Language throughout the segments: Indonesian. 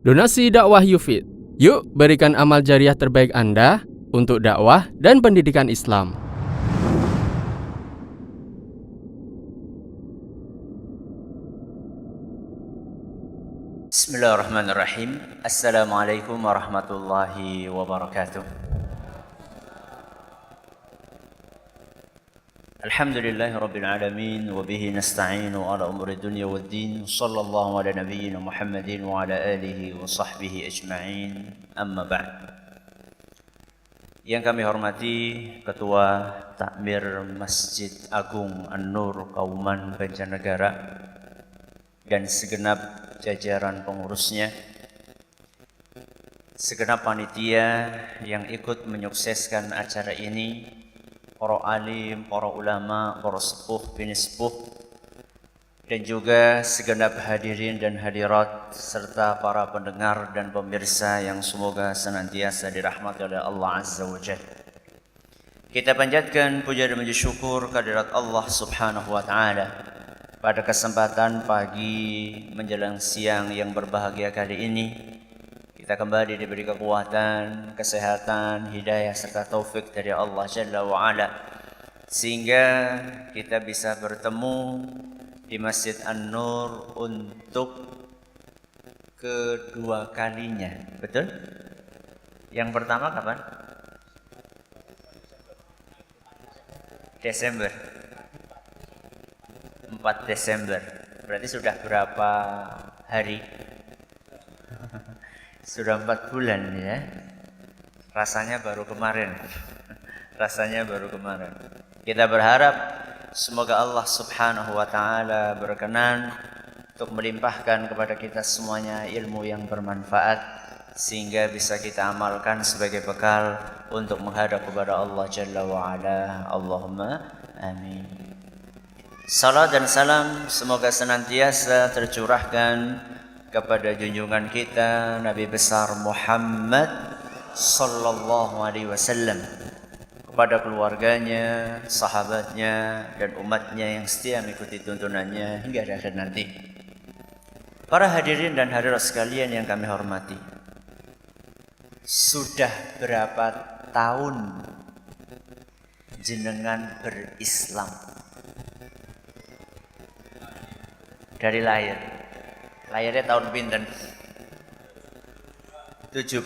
Donasi dakwah Yufid. Yuk berikan amal jariah terbaik Anda untuk dakwah dan pendidikan Islam. Bismillahirrahmanirrahim. Assalamualaikum warahmatullahi wabarakatuh. Alhamdulillahirabbil alamin wa bihi nasta'inu ala umuri dunya waddin. Shallallahu ala nabiyyina Muhammadin wa ala alihi wa sahbihi ajma'in. Amma ba'd. Yang kami hormati Ketua Takmir Masjid Agung An-Nur Kauman Banjarnegara dan segenap jajaran pengurusnya, segenap panitia yang ikut menyukseskan acara ini, para alim, para ulama, para sepuh, bini sepuh, dan juga segenap hadirin dan hadirat serta para pendengar dan pemirsa yang semoga senantiasa dirahmati oleh Allah Azza wa Jalla. Kita panjatkan puja dan puji syukur kehadirat Allah Subhanahu wa taala pada kesempatan pagi menjelang siang yang berbahagia kali ini. Kita kembali diberi kekuatan, kesehatan, hidayah serta taufik dari Allah Jalla wa'ala, sehingga kita bisa bertemu di Masjid An-Nur untuk kedua kalinya. Betul? Yang pertama kapan? Desember. 4 Desember. Berarti sudah berapa hari? Sudah 4 bulan ya. Rasanya baru kemarin. Rasanya baru kemarin. Kita berharap semoga Allah Subhanahu wa taala berkenan untuk melimpahkan kepada kita semuanya ilmu yang bermanfaat sehingga bisa kita amalkan sebagai bekal untuk menghadap kepada Allah Jalla wa ala. Allahumma amin. Salam dan salam semoga senantiasa tercurahkan kepada junjungan kita Nabi besar Muhammad sallallahu alaihi wasallam, kepada keluarganya, sahabatnya, dan umatnya yang setia mengikuti tuntunannya hingga akhir nanti. Para hadirin dan hadirat sekalian yang kami hormati, sudah berapa tahun jenengan berislam? Dari lahir. Lahirnya tahun pinten? 72.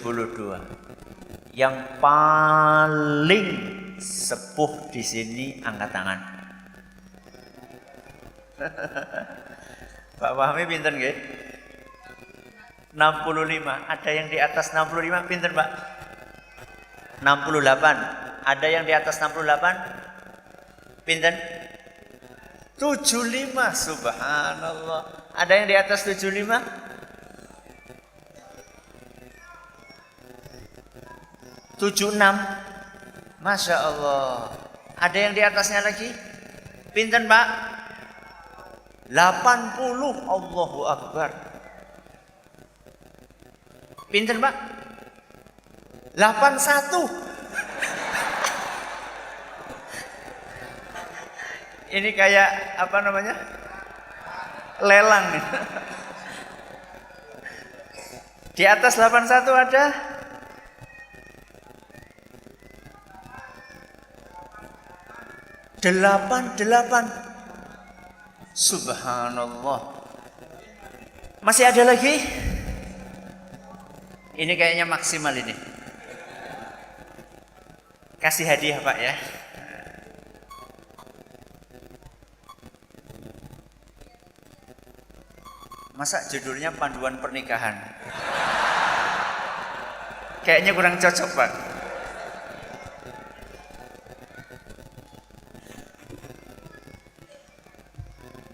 Yang paling sepuh di sini angkat tangan. Pak Fahmi pinten nggih? 65. Ada yang di atas 65 pinten, Pak? 68. Ada yang di atas 68? Pinten? 75. Subhanallah. Ada yang di atas 75? 76. Masya Allah. Ada yang di atasnya lagi? Pinten, Pak? 80. Allahu Akbar. Pinten, Pak? 81. Ini kayak apa namanya? Lelang. Di atas 81 ada? Delapan. Subhanallah. Masih ada lagi? Ini kayaknya maksimal ini. Kasih hadiah, Pak ya. Masa judulnya panduan pernikahan? Kayaknya kurang cocok, Pak.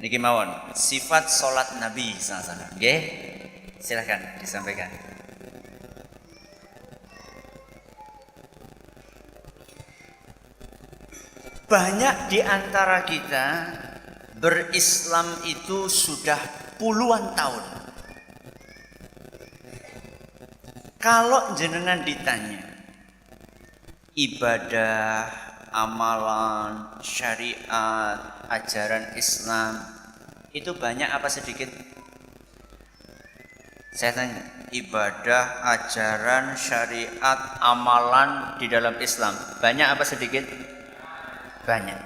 Niki mawon, sifat salat Nabi sallallahu alaihi wasallam. Nggih? Silakan disampaikan. Banyak di antara kita berislam itu sudah puluhan tahun. Kalau jenengan ditanya ibadah, amalan, syariat, ajaran Islam itu banyak apa sedikit? Saya tanya. ibadah, ajaran, syariat, amalan di dalam Islam? Banyak apa sedikit? Banyak.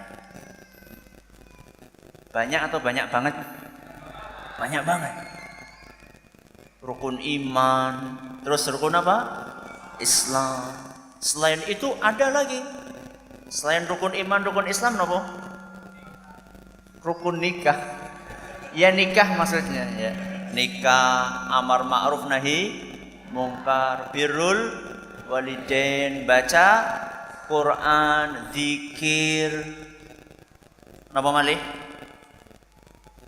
Banyak atau banyak banget? Banyak banget. Rukun iman, terus rukun apa? Islam. Selain itu ada lagi. Selain rukun iman, rukun Islam apa? Rukun nikah. Ya nikah maksudnya ya. Nikah, amar ma'ruf nahi mungkar, birrul walidain, baca Quran, zikir, napa malih?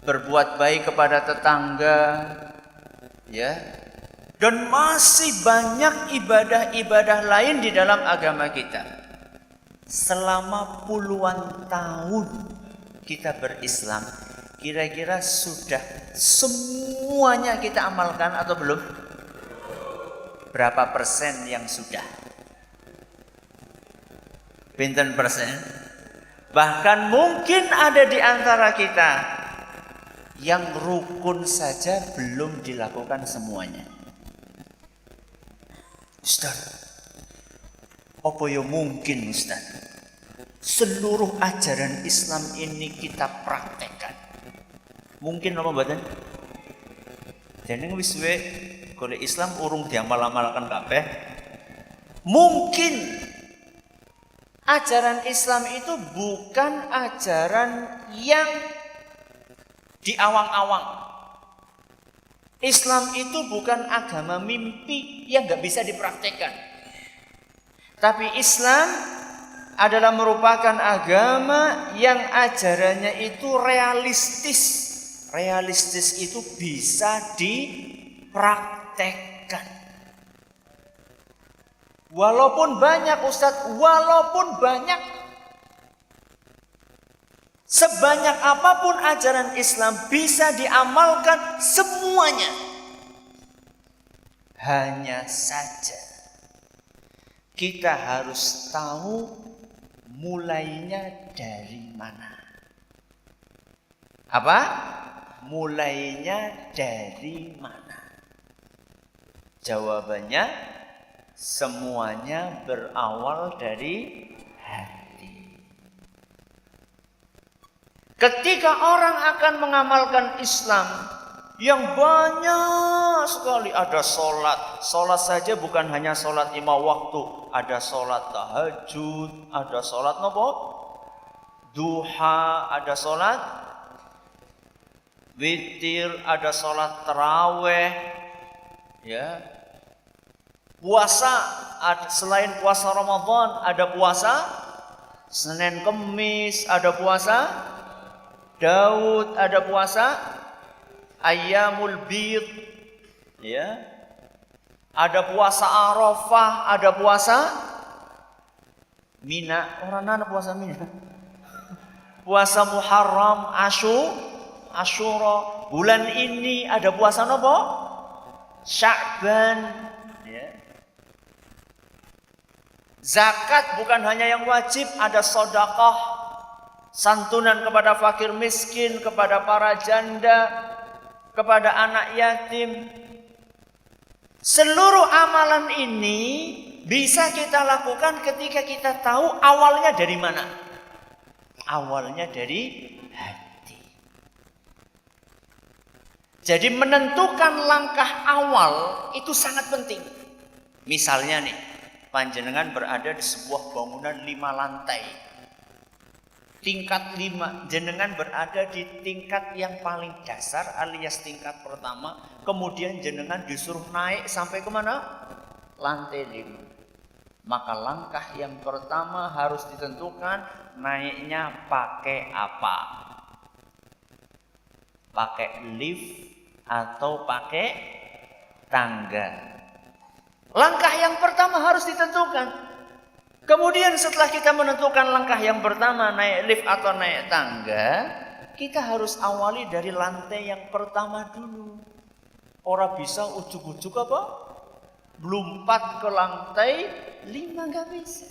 Berbuat baik kepada tetangga, ya. Dan masih banyak ibadah-ibadah lain di dalam agama kita. Selama puluhan tahun kita berislam, kira-kira sudah semuanya kita amalkan atau belum? Berapa persen yang sudah? Pinten persen? Bahkan mungkin ada di antara kita yang rukun saja belum dilakukan semuanya. Ustaz, apa ya mungkin Ustaz? Seluruh ajaran Islam ini kita praktekkan. Mungkin apa mboten? Jadi wis suwe golek Islam urung diamal-amalkan kabeh. Mungkin ajaran Islam itu bukan ajaran yang diawang-awang. Islam itu bukan agama mimpi yang nggak bisa dipraktekkan. Tapi Islam adalah merupakan agama yang ajarannya itu realistis. Realistis itu bisa dipraktekkan. Walaupun banyak Ustadz, walaupun banyak, sebanyak apapun ajaran Islam bisa diamalkan semuanya. Hanya saja kita harus tahu mulainya dari mana. Apa? Mulainya dari mana? Jawabannya semuanya berawal dari hati. Ketika orang akan mengamalkan Islam yang banyak sekali, ada sholat. Sholat saja bukan hanya sholat 5 waktu. Ada sholat tahajud, ada sholat nopo? Duha, ada sholat witir, ada sholat taraweh, ya. Puasa, selain puasa Ramadan, ada puasa Senin Kemis, ada puasa Daud, ada puasa Ayyamul Bid, ya. Ada puasa Arafah, ada puasa Mina. Orang mana puasa Mina? Puasa Muharram, Asyura. Bulan ini ada puasa apa? Sya'ban, ya. Zakat bukan hanya yang wajib, ada sedekah, santunan kepada fakir miskin, kepada para janda, kepada anak yatim. Seluruh amalan ini bisa kita lakukan ketika kita tahu awalnya dari mana. Awalnya dari hati. Jadi menentukan langkah awal itu sangat penting. Misalnya nih, panjenengan berada di sebuah bangunan 5 lantai. Tingkat 5, jenengan berada di tingkat yang paling dasar alias tingkat pertama. Kemudian jenengan disuruh naik sampai kemana? Lantai 5. Maka langkah yang pertama harus ditentukan naiknya pakai apa? Pakai lift atau pakai tangga? Langkah yang pertama harus ditentukan. Kemudian setelah kita menentukan langkah yang pertama, naik lift atau naik tangga, kita harus awali dari lantai yang pertama dulu. Orang bisa ujuk-ujuk apa? Melompat ke lantai 5 nggak bisa.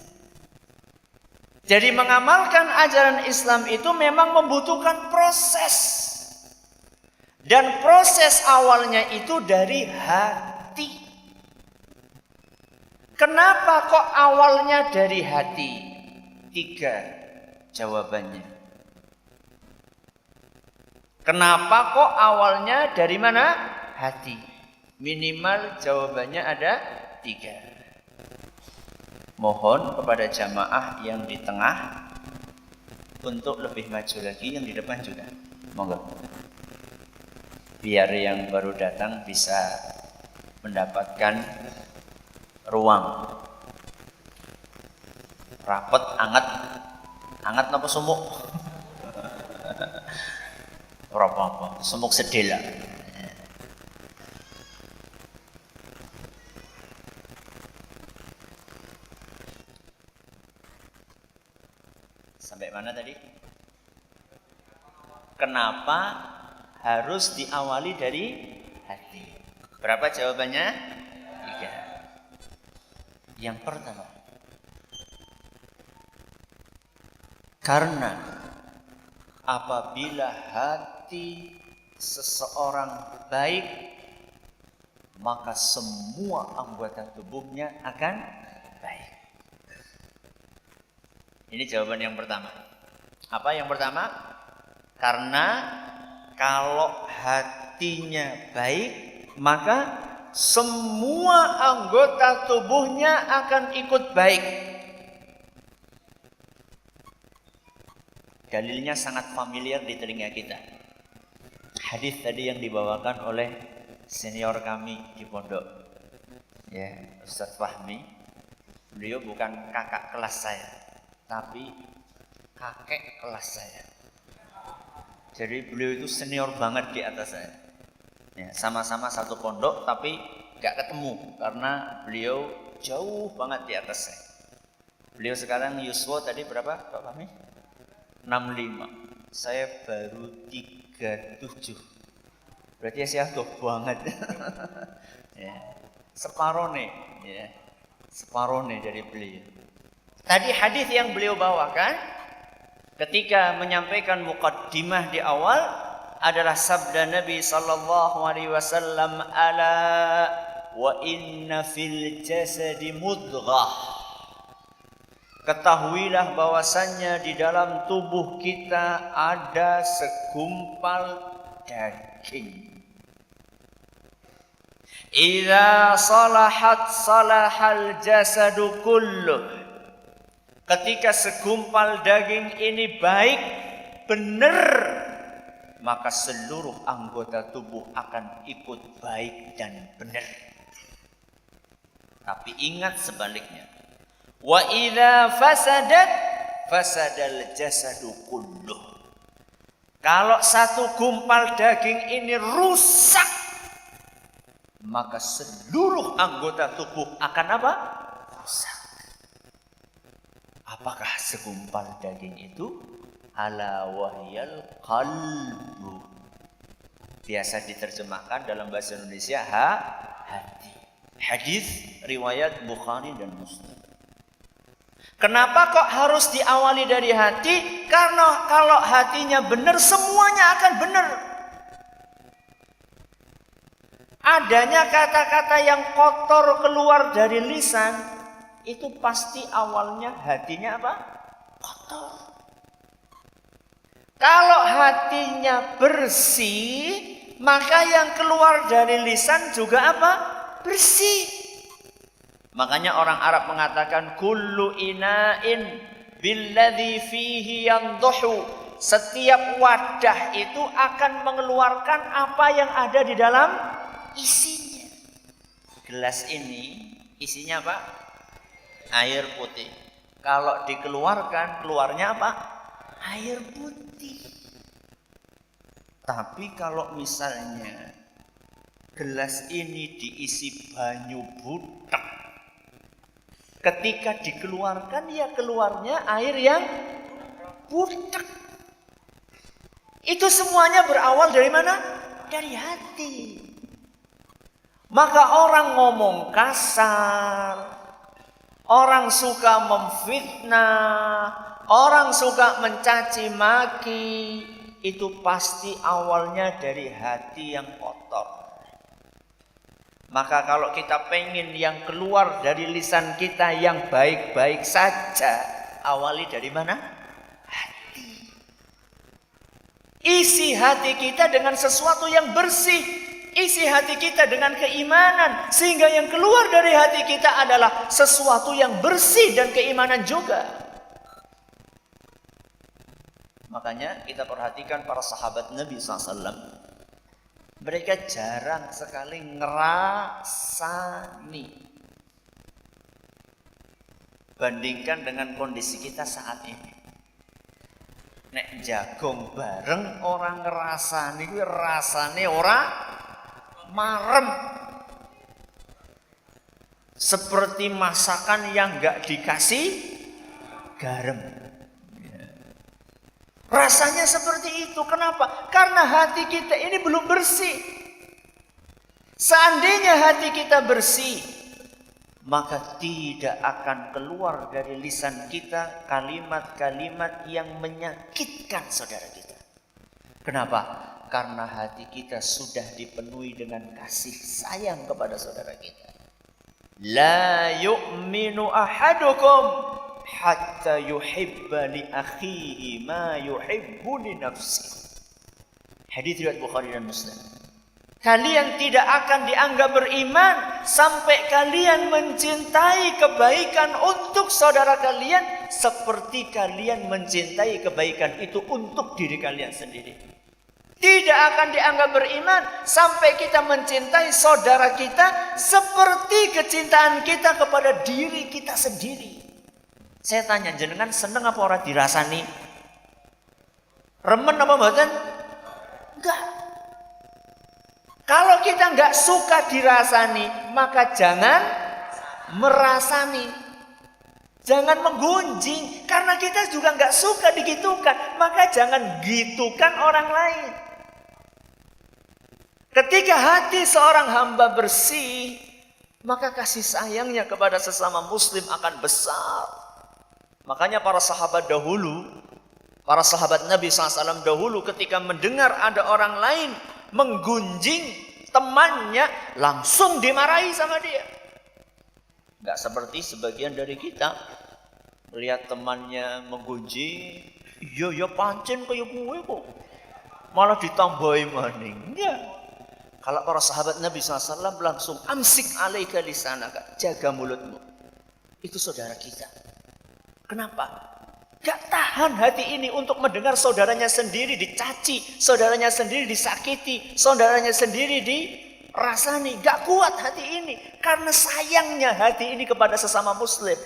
Jadi mengamalkan ajaran Islam itu memang membutuhkan proses. Dan proses awalnya itu dari hati. Kenapa kok awalnya dari hati? 3 jawabannya. Kenapa kok awalnya dari mana? Hati. Minimal jawabannya ada 3. Mohon kepada jamaah yang di tengah untuk lebih maju lagi, yang di depan juga. Monggo. Biar yang baru datang bisa mendapatkan ruang. Rapet, anget. Anget napa sumuk? Ora apa-apa, sumuk sedela. Sampai mana tadi? Kenapa harus diawali dari hati? Berapa jawabannya? 3. Yang pertama, karena apabila hati seseorang baik, maka semua anggota tubuhnya akan baik. Ini jawaban yang pertama. Apa yang pertama? Karena kalau hatinya baik, maka semua anggota tubuhnya akan ikut baik. Dalilnya sangat familiar di telinga kita. Hadis tadi yang dibawakan oleh senior kami di pondok, ya, Ustaz Fahmi. Beliau bukan kakak kelas saya, tapi kakek kelas saya. Jadi beliau itu senior banget di atas saya. Ya, sama-sama satu pondok tapi gak ketemu karena beliau jauh banget di atas saya. Beliau sekarang yuswa tadi berapa Pak Fahmi? 65. Saya baru 37. Berarti saya tuh banget. Ya. Separuh nih, ya. Separuh nih dari beliau. Tadi hadis yang beliau bawakan ketika menyampaikan muqaddimah di awal adalah sabda Nabi sallallahu alaihi wasallam, ala wa inna fil jasadi mudghah. Ketahuilah bahwasannya di dalam tubuh kita ada segumpal daging. Idza salahat salahal jasadu kulluh. Ketika segumpal daging ini baik, benar, maka seluruh anggota tubuh akan ikut baik dan benar. Tapi ingat sebaliknya. Wa idza fasadat fasadal jasadu kulluh. Kalau satu gumpal daging ini rusak, maka seluruh anggota tubuh akan apa? Rusak. Apakah segumpal daging itu? Ala wahyal qalbu. Biasa diterjemahkan dalam bahasa Indonesia hati. Hadis riwayat Bukhari dan Muslim. Kenapa kok harus diawali dari hati? Karena kalau hatinya benar, semuanya akan benar. Adanya kata-kata yang kotor keluar dari lisan, itu pasti awalnya hatinya apa? Kotor. Kalau hatinya bersih, maka yang keluar dari lisan juga apa? Bersih. Makanya orang Arab mengatakan kullu ina'in billadzi fihi yanduhu. Setiap wadah itu akan mengeluarkan apa yang ada di dalam isinya. Gelas ini isinya apa? Air putih. Kalau dikeluarkan, keluarnya apa? Air putih. Tapi kalau misalnya gelas ini diisi banyu butek, ketika dikeluarkan, ya keluarnya air yang butek. Itu semuanya berawal dari mana? Dari hati. Maka orang ngomong kasar, orang suka memfitnah, orang suka mencaci maki, itu pasti awalnya dari hati yang kotor. Maka kalau kita pengen yang keluar dari lisan kita yang baik-baik saja, awali dari mana? Hati. Isi hati kita dengan sesuatu yang bersih. Isi hati kita dengan keimanan. Sehingga yang keluar dari hati kita adalah sesuatu yang bersih dan keimanan juga. Makanya kita perhatikan para sahabat Nabi SAW. Mereka jarang sekali ngerasani. Bandingkan dengan kondisi kita saat ini. Nek jagong bareng orang ngerasani, kuwi rasane ora marem. Seperti masakan yang gak dikasih garam. Rasanya seperti itu. Kenapa? Karena hati kita ini belum bersih. Seandainya hati kita bersih, maka tidak akan keluar dari lisan kita kalimat-kalimat yang menyakitkan saudara kita. Kenapa? Karena hati kita sudah dipenuhi dengan kasih sayang kepada saudara kita. La yu'minu ahadukum hatta yuhibba li akhihi ma yuhibbu li nafsihi. Hadis riwayat Bukhari dan Muslim. Kalian tidak akan dianggap beriman sampai kalian mencintai kebaikan untuk saudara kalian seperti kalian mencintai kebaikan itu untuk diri kalian sendiri. Tidak akan dianggap beriman sampai kita mencintai saudara kita seperti kecintaan kita kepada diri kita sendiri. Saya tanya, jenengan seneng apa ora dirasani? Remen apa mboten? Enggak. Kalau kita enggak suka dirasani, maka jangan merasani. Jangan menggunjing, karena kita juga enggak suka digitukan, maka jangan gitukan orang lain. Ketika hati seorang hamba bersih, maka kasih sayangnya kepada sesama muslim akan besar. Makanya para sahabat dahulu, para sahabat Nabi SAW dahulu ketika mendengar ada orang lain menggunjing temannya, langsung dimarahi sama dia. Gak seperti sebagian dari kita, melihat temannya menggunjing, iya pancen kayak gue kok, malah ditambahi maning. Ya. Kalau para sahabat Nabi SAW langsung amsik alaika lisanaka, jaga mulutmu. Itu saudara kita. Kenapa? Gak tahan hati ini untuk mendengar saudaranya sendiri dicaci, saudaranya sendiri disakiti, saudaranya sendiri dirasani. Gak kuat hati ini karena sayangnya hati ini kepada sesama muslim.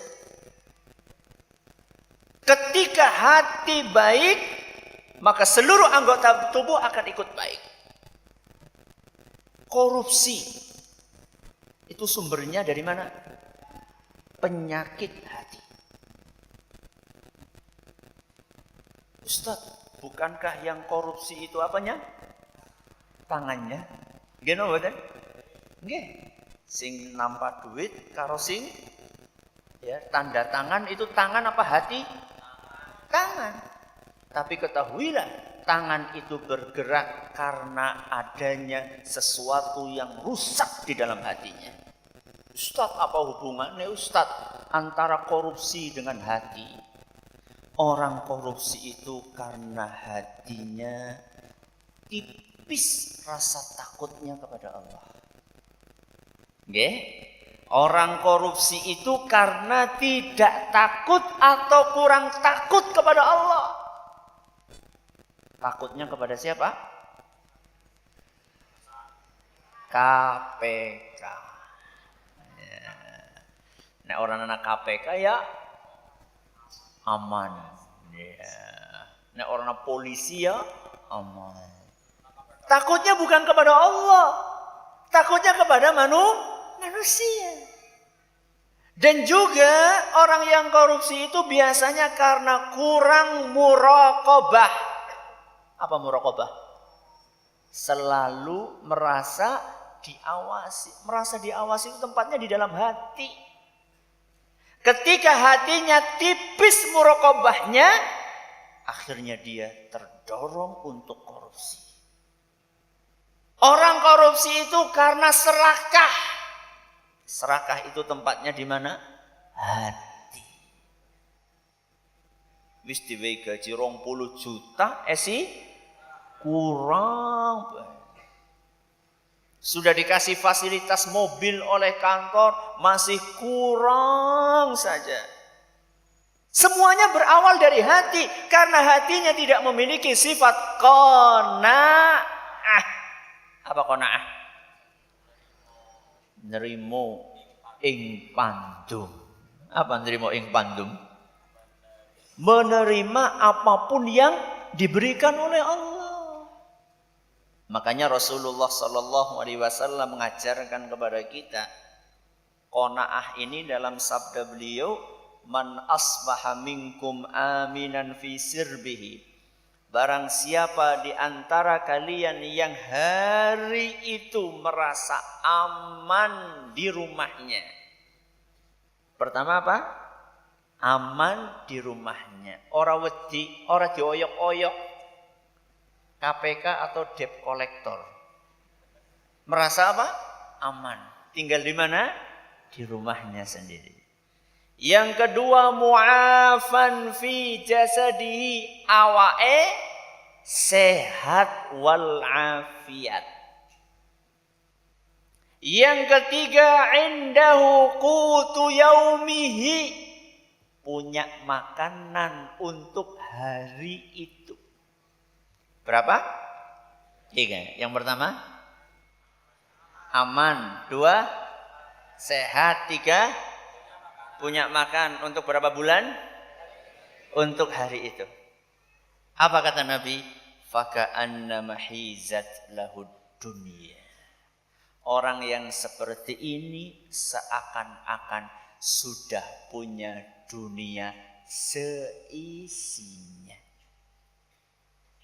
Ketika hati baik, maka seluruh anggota tubuh akan ikut baik. Korupsi itu sumbernya dari mana? Penyakit hati. Ustaz, bukankah yang korupsi itu apanya? Tangannya. Nggih napa mboten? Nggih. Sing nampak duit karo sing ya, tanda tangan itu tangan apa hati? Tangan. Tapi ketahuilah, tangan itu bergerak karena adanya sesuatu yang rusak di dalam hatinya. Ustaz, apa hubungannya Ustaz antara korupsi dengan hati? Orang korupsi itu karena hatinya tipis rasa takutnya kepada Allah. Nggih? Orang korupsi itu karena tidak takut atau kurang takut kepada Allah. Takutnya kepada siapa? KPK. Ya. Nah, orang anak KPK ya aman. Ya. Nah, orang polisi ya aman. Takutnya bukan kepada Allah. Takutnya kepada manusia. Dan juga orang yang korupsi itu biasanya karena kurang muraqabah. Apa muraqabah? Selalu merasa diawasi. Merasa diawasi itu tempatnya di dalam hati. Ketika hatinya tipis muraqabahnya, akhirnya dia terdorong untuk korupsi. Orang korupsi itu karena serakah. Serakah itu tempatnya di mana? Hati. Wis diwehi gaji 20 juta, kurang. Sudah dikasih fasilitas mobil oleh kantor, masih kurang saja. Semuanya berawal dari hati, karena hatinya tidak memiliki sifat qanaah. Apa qanaah? Nerimo ing pandum. Apa nerimo ing pandum? Menerima apapun yang diberikan oleh Allah. Makanya Rasulullah Sallallahu Alaihi Wasallam mengajarkan kepada kita qanaah ini dalam sabda beliau, man asbaha minkum aminan fi sirbihi. Barang siapa di antara kalian yang hari itu merasa aman di rumahnya. Pertama apa? Aman di rumahnya. Ora wedi, ora dioyok-oyok KPK atau debt collector. Merasa apa? Aman. Tinggal di mana? Di rumahnya sendiri. Yang kedua, mu'afan fi jasadihi, awake sehat wal afiat. Yang ketiga, indahu qutu yaumihi, punya makanan untuk hari itu. Berapa? 3. Yang pertama, aman. 2, sehat. 3, punya makan. Untuk berapa bulan? Untuk hari itu. Apa kata Nabi? Faka'anna mahizat lahud dunia. Orang yang seperti ini seakan-akan sudah punya dunia seisinya.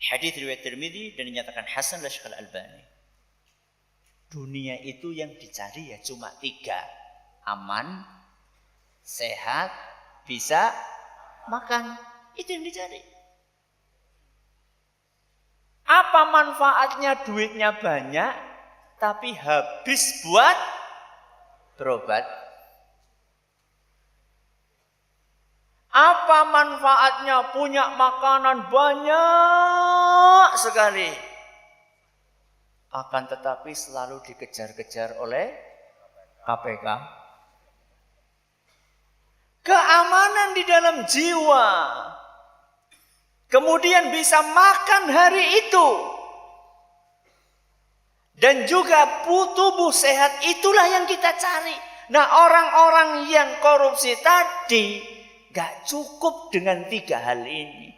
Hadis riwayat Tirmidzi dan dinyatakan hasan oleh Syekh Al-Albani. Dunia itu yang dicari ya cuma 3. Aman, sehat, bisa makan. Itu yang dicari. Apa manfaatnya duitnya banyak tapi habis buat berobat? Apa manfaatnya punya makanan banyak sekali, akan tetapi selalu dikejar-kejar oleh KPK? Keamanan di dalam jiwa, kemudian bisa makan hari itu, dan juga tubuh sehat, itulah yang kita cari. Nah, orang-orang yang korupsi tadi gak cukup dengan 3 hal ini.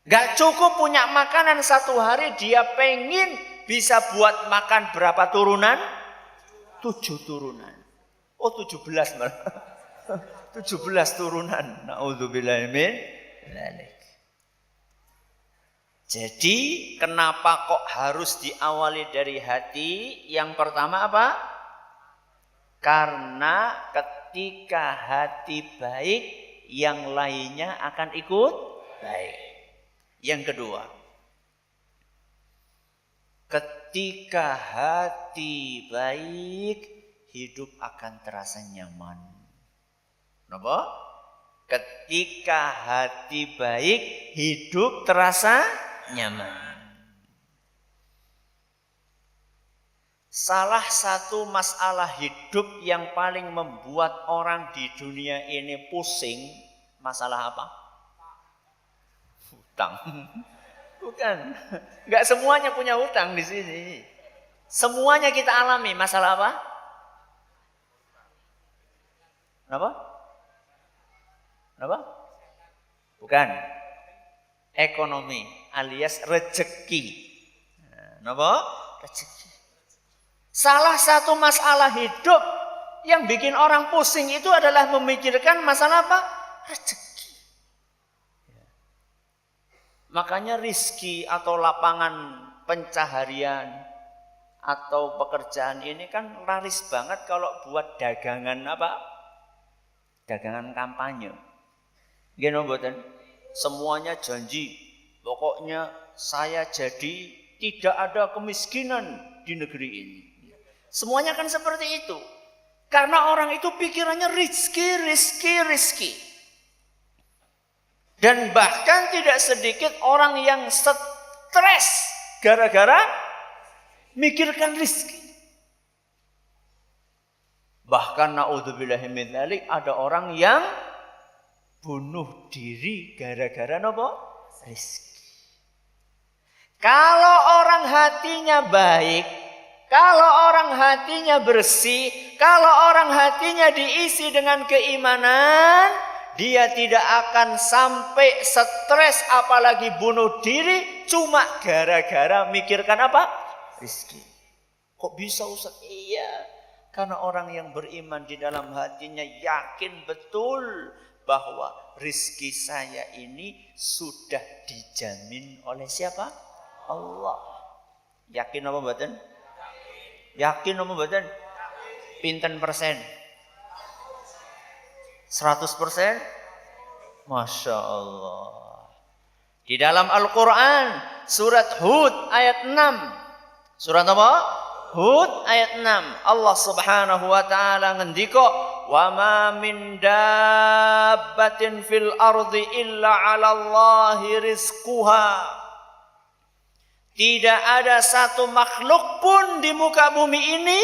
Gak cukup punya makanan satu hari, dia pengen bisa buat makan berapa turunan? 7 turunan. Oh 17 malah. 17 turunan. Na'udzubillah min dzalik. Jadi kenapa kok harus diawali dari hati? Yang pertama apa? Karena ketika hati baik, yang lainnya akan ikut baik. Yang kedua, ketika hati baik, hidup akan terasa nyaman. Kenapa? Ketika hati baik, hidup terasa nyaman. Salah satu masalah hidup yang paling membuat orang di dunia ini pusing, masalah apa? Hutang. Bukan. Enggak semuanya punya hutang di sini. Semuanya kita alami. Masalah apa? Kenapa? Kenapa? Bukan. Ekonomi alias rezeki. Kenapa? Rezeki. Salah satu masalah hidup yang bikin orang pusing itu adalah memikirkan masalah apa? Rezeki. Makanya rizki atau lapangan pencaharian atau pekerjaan ini kan laris banget kalau buat dagangan apa? Dagangan kampanye. Gini mboten? Semuanya janji. Pokoknya saya jadi tidak ada kemiskinan di negeri ini. Semuanya kan seperti itu. Karena orang itu pikirannya rizki. Dan bahkan tidak sedikit orang yang stres gara-gara mikirkan rizki. Bahkan naudzubillahi min dzalik, ada orang yang bunuh diri gara-gara nopo? Rizki. Kalau orang hatinya baik, kalau orang hatinya bersih, kalau orang hatinya diisi dengan keimanan, dia tidak akan sampai stres apalagi bunuh diri cuma gara-gara mikirkan apa? Rizki. Kok bisa Ustaz? Iya, karena orang yang beriman di dalam hatinya yakin betul bahwa rizki saya ini sudah dijamin oleh siapa? Allah. Yakin apa mboten? Yakin apa mboten? Pinten persen? 100%? Masya Allah. Di dalam Al-Quran surat Hud ayat 6. Surat apa? Hud ayat 6. Allah subhanahu wa ta'ala ngendika, wa ma min dabbatin fil ardi illa 'ala Allahi rizquha. Tidak ada satu makhluk pun di muka bumi ini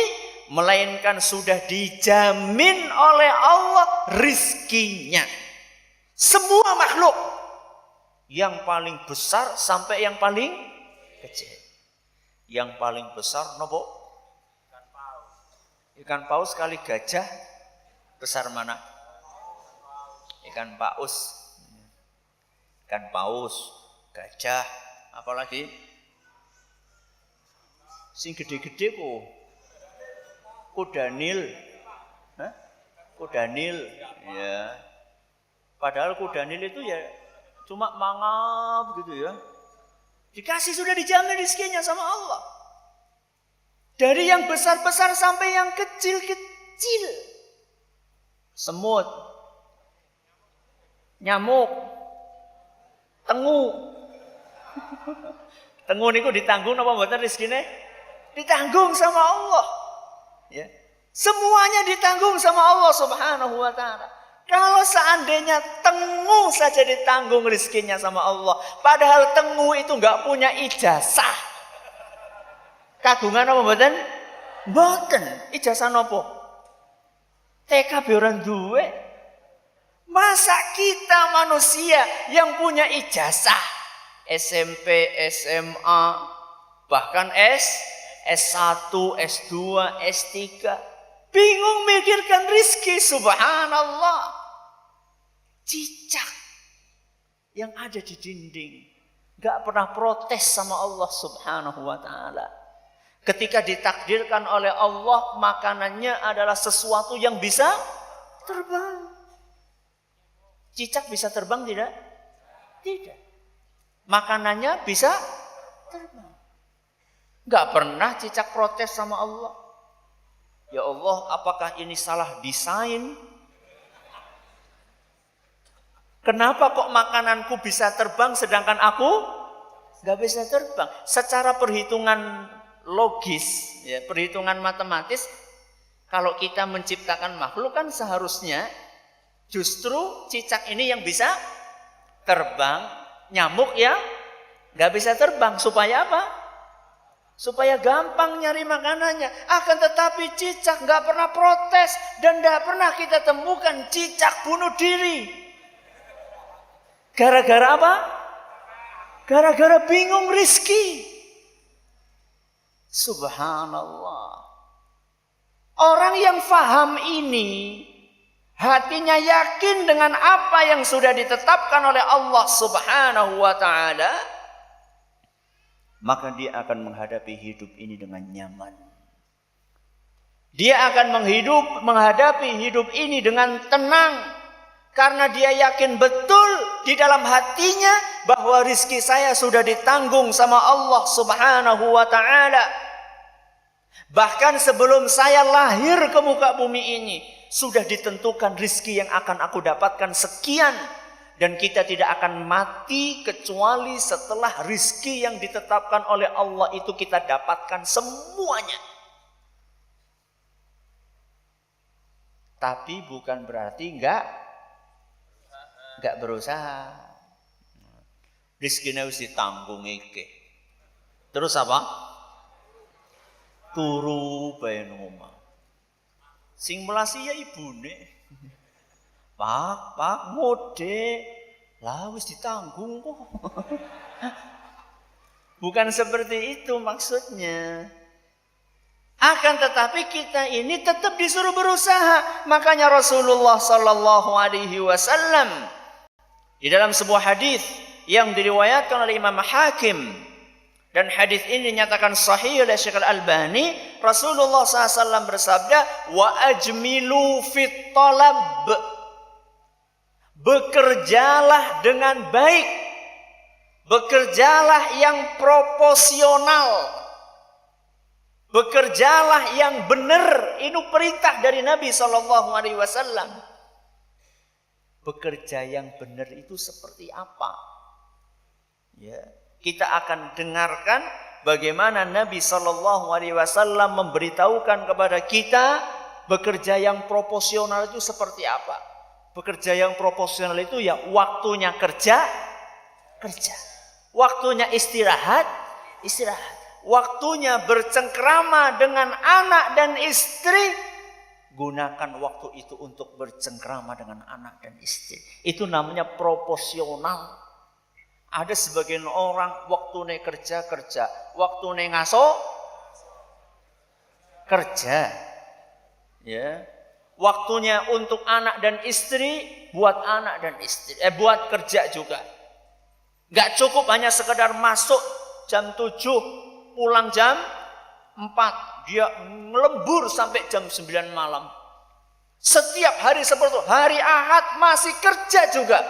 melainkan sudah dijamin oleh Allah rizkinya. Semua makhluk, yang paling besar sampai yang paling kecil. Yang paling besar nopo? Ikan paus kali gajah besar mana? Ikan paus. Ikan paus, gajah, apalagi? Sing gede-gede kok. Kudanil. Hah? Kudanil. Ya. Padahal kudanil itu ya cuma mangap gitu ya. Dikasih sudah dijamin rezekinya sama Allah. Dari yang besar-besar sampai yang kecil-kecil. Semut. Nyamuk. Tengu. Tengu niku ditanggung napa mboten rezekine? Ditanggung sama Allah. Ya. Semuanya ditanggung sama Allah Subhanahu wa ta'ala. Kalau seandainya tengu saja ditanggung rezekinya sama Allah, padahal tengu itu enggak punya ijazah. Kagungan apa mboten? Mboten. Ijazah napa? TK ora duwe. Masa kita manusia yang punya ijazah SMP, SMA, bahkan S1, S2, S3 bingung mikirkan rizki, subhanallah. Cicak yang ada di dinding gak pernah protes sama Allah subhanahu wa ta'ala. Ketika ditakdirkan oleh Allah makanannya adalah sesuatu yang bisa terbang. Cicak bisa terbang tidak? Tidak. Makanannya bisa terbang. Gak pernah cicak protes sama Allah. Ya Allah, apakah ini salah desain? Kenapa kok makananku bisa terbang sedangkan aku gak bisa terbang? Secara perhitungan logis, ya, perhitungan matematis, kalau kita menciptakan makhluk kan seharusnya justru cicak ini yang bisa terbang, nyamuk yang gak bisa terbang. Supaya apa? Supaya gampang nyari makanannya. Akan tetapi cicak gak pernah protes. Dan gak pernah kita temukan cicak bunuh diri. Gara-gara apa? Gara-gara bingung rizki. Subhanallah. Orang yang faham ini, hatinya yakin dengan apa yang sudah ditetapkan oleh Allah subhanahu wa ta'ala, maka dia akan menghadapi hidup ini dengan nyaman. Dia akan menghadapi hidup ini dengan tenang. Karena dia yakin betul di dalam hatinya bahwa rizki saya sudah ditanggung sama Allah subhanahu wa ta'ala. Bahkan sebelum saya lahir ke muka bumi ini, sudah ditentukan rizki yang akan aku dapatkan sekian. Dan kita tidak akan mati kecuali setelah rizki yang ditetapkan oleh Allah itu kita dapatkan semuanya. Tapi bukan berarti enggak berusaha. Rizkine wis ditanggung iki. Terus apa? Turu bae nang omah. Sing melasi ya ibune. Pak, ngode. Lah wis ditanggung kok. Bukan seperti itu maksudnya. Akan tetapi kita ini tetap disuruh berusaha. Makanya Rasulullah sallallahu alaihi wasallam di dalam sebuah hadis yang diriwayatkan oleh Imam Hakim, dan hadis ini dinyatakan sahih oleh Syekh Al-Albani, Rasulullah SAW bersabda, wa ajmilu fit talab. Bekerjalah dengan baik. Bekerjalah yang proporsional. Bekerjalah yang benar. Ini perintah dari Nabi SAW. Bekerja yang benar itu seperti apa? Ya, kita akan dengarkan bagaimana Nabi SAW memberitahukan kepada kita bekerja yang proporsional itu seperti apa. Bekerja yang proporsional itu ya waktunya kerja, waktunya istirahat, waktunya bercengkrama dengan anak dan istri, gunakan waktu itu untuk bercengkrama dengan anak dan istri. Itu namanya proporsional. Ada sebagian orang waktu kerja, waktu ngaso kerja, ya. Waktunya untuk anak dan istri, buat anak dan istri, buat kerja juga. Gak cukup hanya sekedar masuk jam 7, pulang jam 4, dia ngelembur sampai jam 9 malam. Setiap hari seperti itu, hari Ahad masih kerja juga.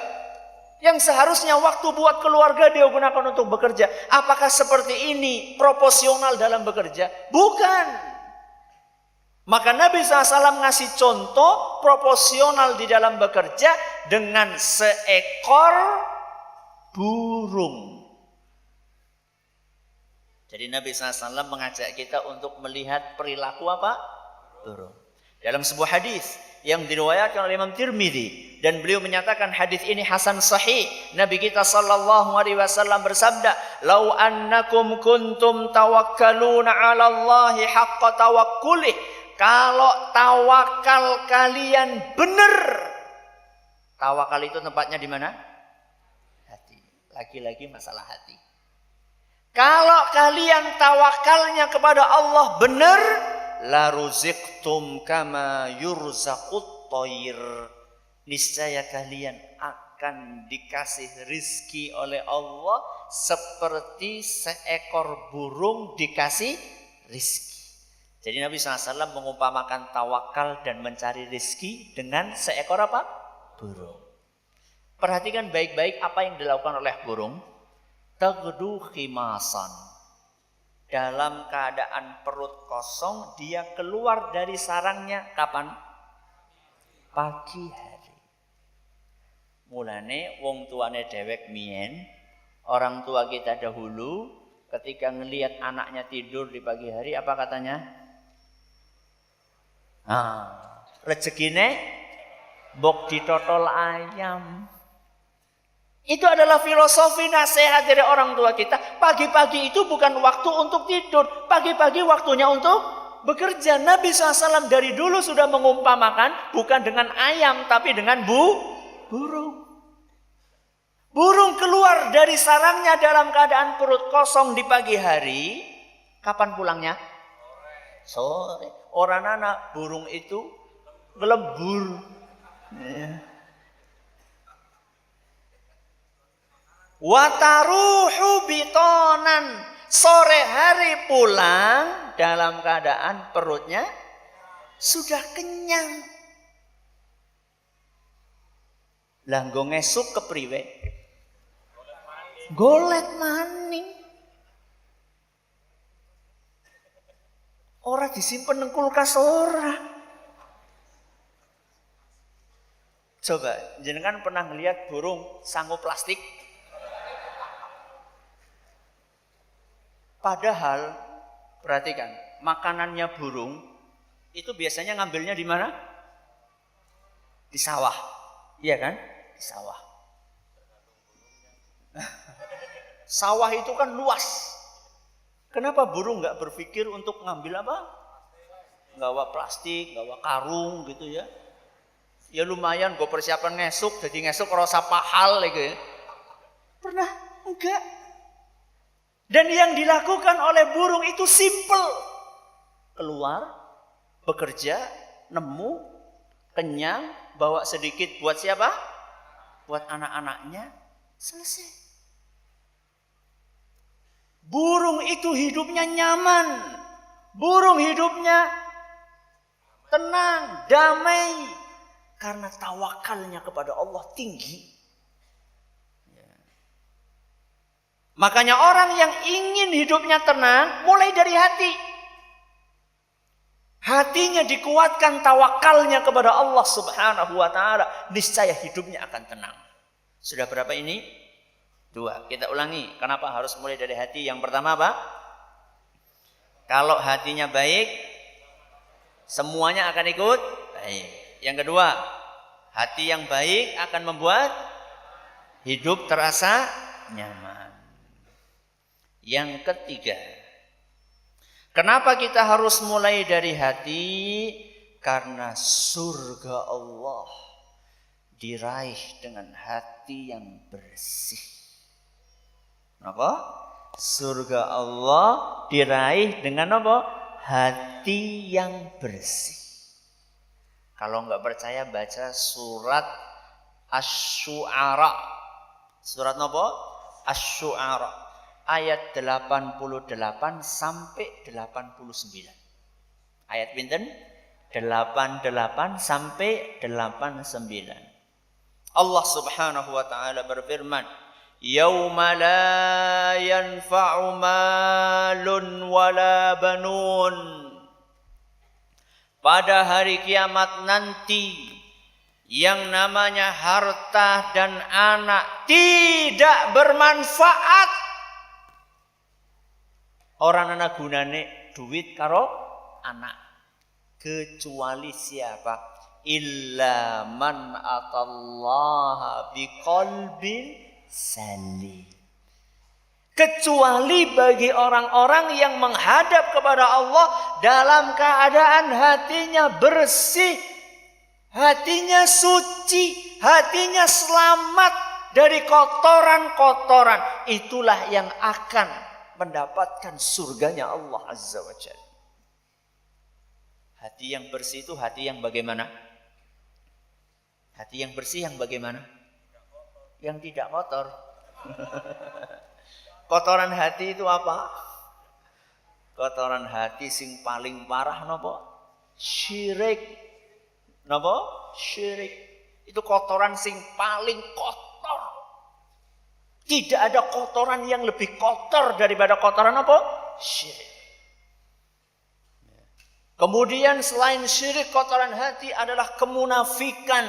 Yang seharusnya waktu buat keluarga dia gunakan untuk bekerja. Apakah seperti ini proporsional dalam bekerja? Bukan. Maka Nabi SAW ngasih contoh proporsional di dalam bekerja dengan seekor burung. Jadi Nabi SAW mengajak kita untuk melihat perilaku apa? Burung. Dalam sebuah hadis yang diriwayatkan oleh Imam Tirmidzi, dan beliau menyatakan hadis ini hasan sahih. Nabi kita sallallahu alaihi wasallam bersabda, "Lau annakum kuntum tawakkaluna 'ala Allahi haqqa tawakkulih." Kalau tawakal kalian benar. Tawakal itu tempatnya di mana? Hati. Lagi-lagi masalah hati. Kalau kalian tawakalnya kepada Allah benar, la ruziktum kama yurzaqut thair. Niscaya kalian akan dikasih rizki oleh Allah seperti seekor burung dikasih rizki. Jadi Nabi SAW mengumpamakan tawakal dan mencari rizki dengan seekor apa? Burung. Perhatikan baik-baik apa yang dilakukan oleh burung. Taghdu khimasan. Dalam keadaan perut kosong, dia keluar dari sarangnya kapan? Pagi hari. Mulane wong tuane dewek mien, orang tua kita dahulu ketika ngelihat anaknya tidur di pagi hari, apa katanya? Rezekine mbok ditotol ayam. Itu adalah filosofi nasihat dari orang tua kita. Pagi-pagi itu bukan waktu untuk tidur. Pagi-pagi waktunya untuk bekerja. Nabi SAW dari dulu sudah mengumpamakan bukan dengan ayam tapi dengan burung. Burung keluar dari sarangnya dalam keadaan perut kosong di pagi hari. Kapan pulangnya? Sore. Orang anak burung itu ngelembur. Wataruhu bitonan. Sore hari pulang dalam keadaan perutnya sudah kenyang. Langgo ngesuk kepriwe? Golek maning. Ora disimpen nang kulkas ora. Coba, jenengan pernah ngelihat burung sangu plastik? Padahal, perhatikan, makanannya burung itu biasanya ngambilnya di mana? Di sawah. Iya kan? Di sawah. Sawah itu kan luas. Kenapa burung nggak berpikir untuk ngambil apa? Gawa plastik, gawa karung gitu ya. Ya lumayan gue persiapan ngesuk, jadi ngesuk rasa pahal gitu ya. Pernah? Enggak. Dan yang dilakukan oleh burung itu simple. Keluar, bekerja, nemu, kenyang, bawa sedikit buat siapa? Buat anak-anaknya, selesai. Burung itu hidupnya nyaman. Burung hidupnya tenang, damai. Karena tawakalnya kepada Allah tinggi. Makanya orang yang ingin hidupnya tenang, mulai dari hati. Hatinya dikuatkan tawakalnya kepada Allah Subhanahu wa ta'ala. Niscaya hidupnya akan tenang. Sudah berapa ini? 2. Kita ulangi. Kenapa harus mulai dari hati? Yang pertama apa? Kalau hatinya baik, semuanya akan ikut baik. Yang kedua, hati yang baik akan membuat hidup terasa nyaman. Yang ketiga, kenapa kita harus mulai dari hati? Karena surga Allah diraih dengan hati yang bersih. Apa? Surga Allah diraih dengan apa? Hati yang bersih. Kalau nggak percaya baca surat Asy-Syu'ara. Surat apa? Asy-Syu'ara. Ayat 88 sampai 89. Ayat pinten? 88 sampai 89. Allah Subhanahu wa taala berfirman, "Yauma la yanfa'u malun wala banun." Pada hari kiamat nanti yang namanya harta dan anak tidak bermanfaat. Orang anak gunane duit karo anak. Kecuali siapa? Illa man atallaha biqalbin salim. Kecuali bagi orang-orang yang menghadap kepada Allah dalam keadaan hatinya bersih, hatinya suci, hatinya selamat dari kotoran-kotoran. Itulah yang akan mendapatkan surganya Allah Azza wa Jalla. Hati yang bersih itu hati yang bagaimana? Hati yang bersih yang bagaimana? Yang tidak kotor. Kotoran hati itu apa? Kotoran hati sing paling parah napa? Syirik. Napa? Syirik. Itu kotoran sing paling kotor. Tidak ada kotoran yang lebih kotor daripada kotoran apa? Syirik. Kemudian selain syirik, kotoran hati adalah kemunafikan.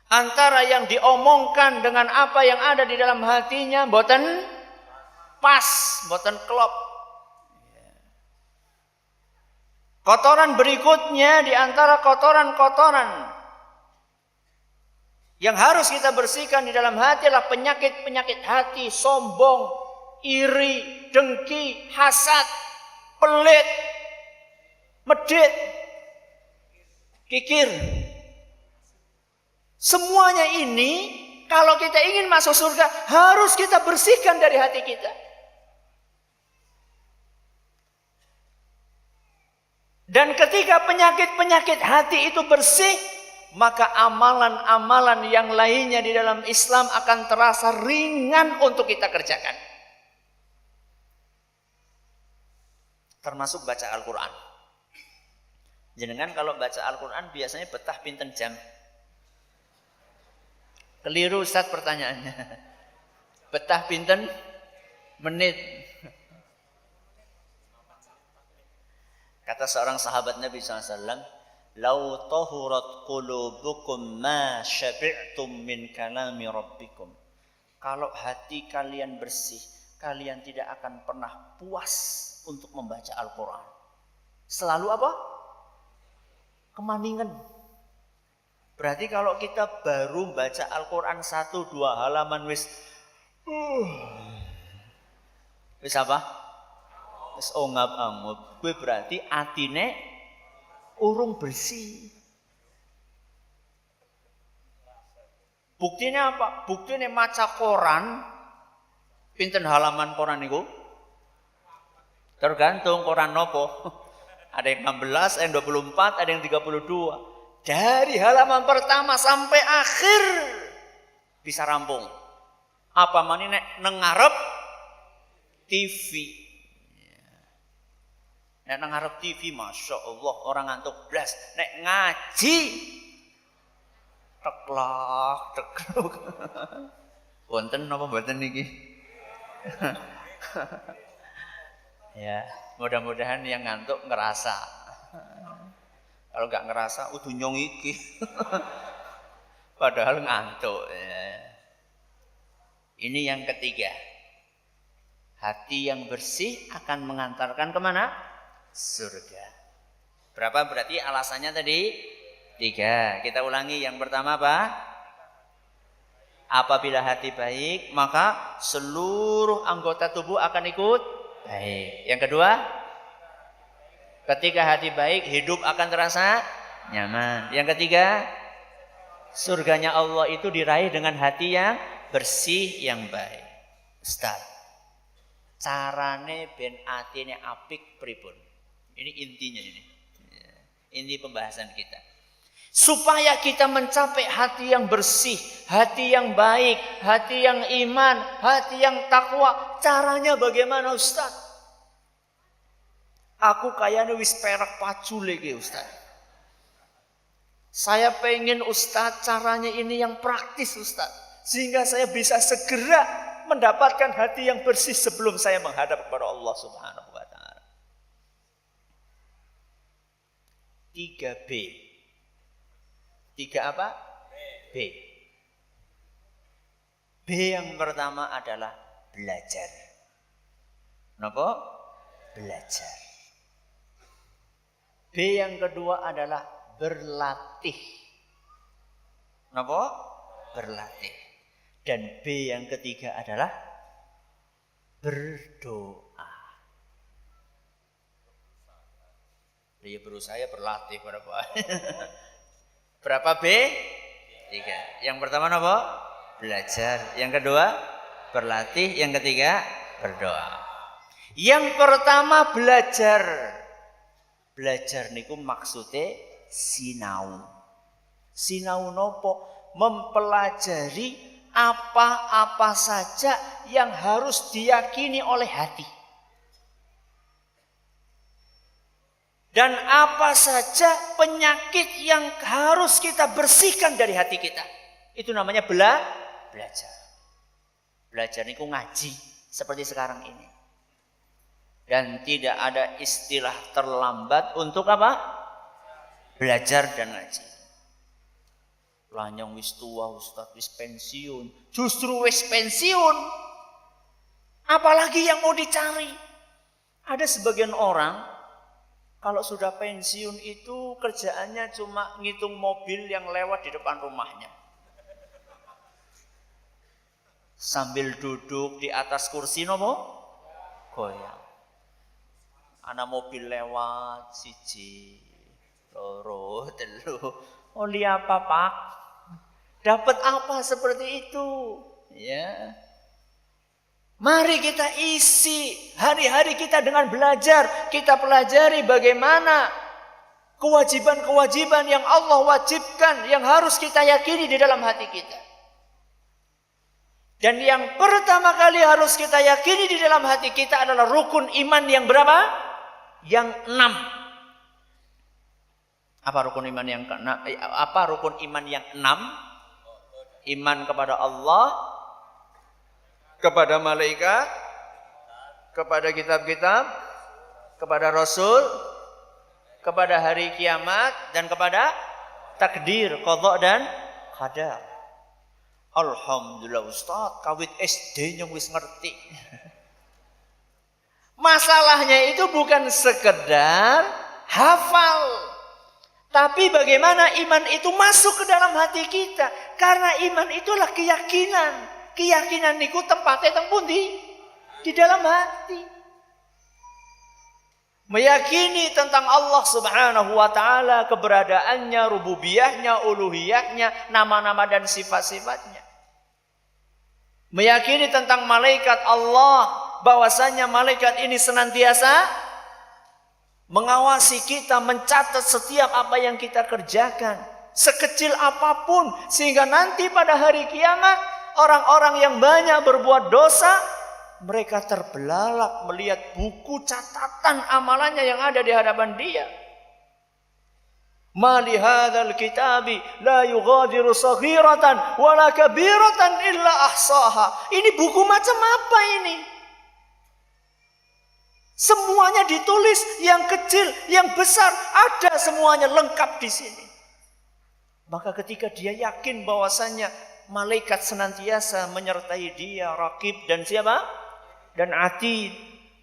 Antara yang diomongkan dengan apa yang ada di dalam hatinya mboten pas, mboten klop. Kotoran berikutnya di antara kotoran-kotoran yang harus kita bersihkan di dalam hati adalah penyakit-penyakit hati, sombong, iri, dengki, hasad, pelit, medit, kikir. Semuanya ini kalau kita ingin masuk surga harus kita bersihkan dari hati kita. Dan ketika penyakit-penyakit hati itu bersih, maka amalan-amalan yang lainnya di dalam Islam akan terasa ringan untuk kita kerjakan. Termasuk baca Al-Quran. Jenengan kalau baca Al-Quran biasanya betah pinten jam? Keliru Ustaz pertanyaannya. Betah pinten menit? Kata seorang sahabat Nabi SAW, "Lau tahurat qulubukum ma syabi'tum min kalami rabbikum." Kalau hati kalian bersih, kalian tidak akan pernah puas untuk membaca Al-Quran. Selalu apa? Kemaningan. Berarti kalau kita baru baca Al-Quran 1-2 halaman wis apa? Wis ongap-angop. Kuwi berarti atine urung bersih. Buktinya apa? Buktinya maca koran. Pinten halaman koran niku? Tergantung koran nopo. Ada yang 16, ada yang 24, ada yang 32. Dari halaman pertama sampai akhir bisa rampung. Apa mani nek nengarep TV. Nek nengarep TV, Masya Allah orang ngantuk blas. Nek ngaji teklak, tekluk. Wonten napa mboten niki? Ya, mudah-mudahan yang ngantuk ngerasa. Kalau nggak ngerasa, udah nyong iki. Padahal ngantuk. Ya. Ini yang ketiga. Hati yang bersih akan mengantarkan kemana? Surga. Berapa berarti alasannya tadi? 3. Kita ulangi. Yang pertama apa? Apabila hati baik, maka seluruh anggota tubuh akan ikut baik. Yang kedua, ketika hati baik, hidup akan terasa nyaman. Yang ketiga, surganya Allah itu diraih dengan hati yang bersih, yang baik. Ustaz, carane ben atine apik pripun? Ini intinya ini. Inti pembahasan kita. Supaya kita mencapai hati yang bersih, hati yang baik, hati yang iman, hati yang takwa. Caranya bagaimana Ustaz? Aku kayaknya wis perak pacu lagi Ustaz. Saya pengen Ustaz caranya ini yang praktis Ustaz. Sehingga saya bisa segera mendapatkan hati yang bersih sebelum saya menghadap kepada Allah Subhanahu wa ta'ala. 3B. 3 apa? B. B yang pertama adalah belajar. Kenapa? Belajar. B yang kedua adalah berlatih. Kenapa? Berlatih. Dan B yang ketiga adalah berdoa. Dia berusaha berlatih pada Pak. Berapa B? 3. Yang pertama apa? Belajar. Yang kedua berlatih. Yang ketiga berdoa. Yang pertama belajar. Belajar niku maksudnya sinau. Sinau nopo? Mempelajari apa-apa saja yang harus diyakini oleh hati. Dan apa saja penyakit yang harus kita bersihkan dari hati kita. Itu namanya belajar. Belajar niku ngaji seperti sekarang ini. Dan tidak ada istilah terlambat untuk apa? Belajar dan ngaji. Lanyong wis tua Ustaz, wis pensiun. Justru wis pensiun. Apalagi yang mau dicari? Ada sebagian orang kalau sudah pensiun itu kerjaannya cuma ngitung mobil yang lewat di depan rumahnya. Sambil duduk di atas kursi nopo goyang. Ana mobil lewat siji, loro, telu. Oli apa Pak? Dapat apa seperti itu? Ya. Mari kita isi hari-hari kita dengan belajar. Kita pelajari bagaimana kewajiban-kewajiban yang Allah wajibkan, yang harus kita yakini di dalam hati kita. Dan yang pertama kali harus kita yakini di dalam hati kita adalah rukun iman yang berapa? Yang 6. Apa rukun iman yang ke-6? Apa rukun iman yang 6? Iman kepada Allah, kepada malaikat, kepada kitab-kitab, kepada Rasul, kepada hari kiamat, dan kepada takdir, qadha dan qadar. Alhamdulillah Ustaz, kawit SD yang wis ngerti. Masalahnya itu bukan sekedar hafal, Tapi bagaimana iman itu masuk ke dalam hati kita? Karena iman itulah keyakinan. Keyakinan niku tempatnya teng pundi? Di dalam hati. Meyakini tentang Allah Subhanahu wa taala, keberadaannya, rububiyahnya, uluhiyahnya, nama-nama dan sifat-sifatnya. Meyakini tentang malaikat Allah, bahwasanya malaikat ini senantiasa mengawasi kita, mencatat setiap apa yang kita kerjakan, sekecil apapun, sehingga nanti pada hari kiamat orang-orang yang banyak berbuat dosa, mereka terbelalak melihat buku catatan amalannya yang ada di hadapan dia. Ma li hadzal kitabi la yughadiru saghiratan wala kabiratan illa ahsaha. Ini buku macam apa ini? Semuanya ditulis, yang kecil, yang besar, ada semuanya lengkap di sini. Maka ketika dia yakin bahwasannya malaikat senantiasa menyertai dia, raqib dan siapa? Dan atid,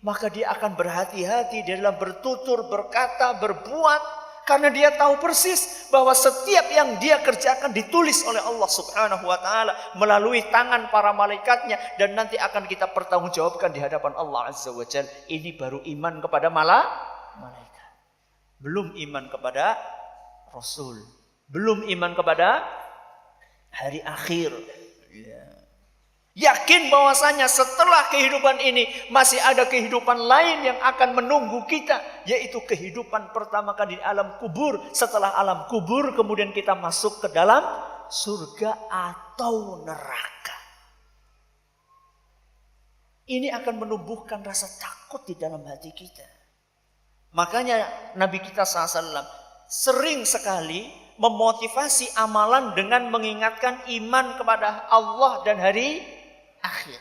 maka dia akan berhati-hati dalam bertutur, berkata, berbuat, karena dia tahu persis bahwa setiap yang dia kerjakan ditulis oleh Allah Subhanahu wa taala melalui tangan para malaikatnya, dan nanti akan kita pertanggungjawabkan di hadapan Allah Azza wa Jalla. Ini baru iman kepada malaikat. Belum iman kepada Rasul, belum iman kepada hari akhir. Yakin bahwasanya setelah kehidupan ini masih ada kehidupan lain yang akan menunggu kita, yaitu kehidupan pertama kali di alam kubur. Setelah alam kubur kemudian kita masuk ke dalam surga atau neraka. Ini akan menumbuhkan rasa takut di dalam hati kita. Makanya Nabi kita SAW sering sekali memotivasi amalan dengan mengingatkan iman kepada Allah dan hari akhir.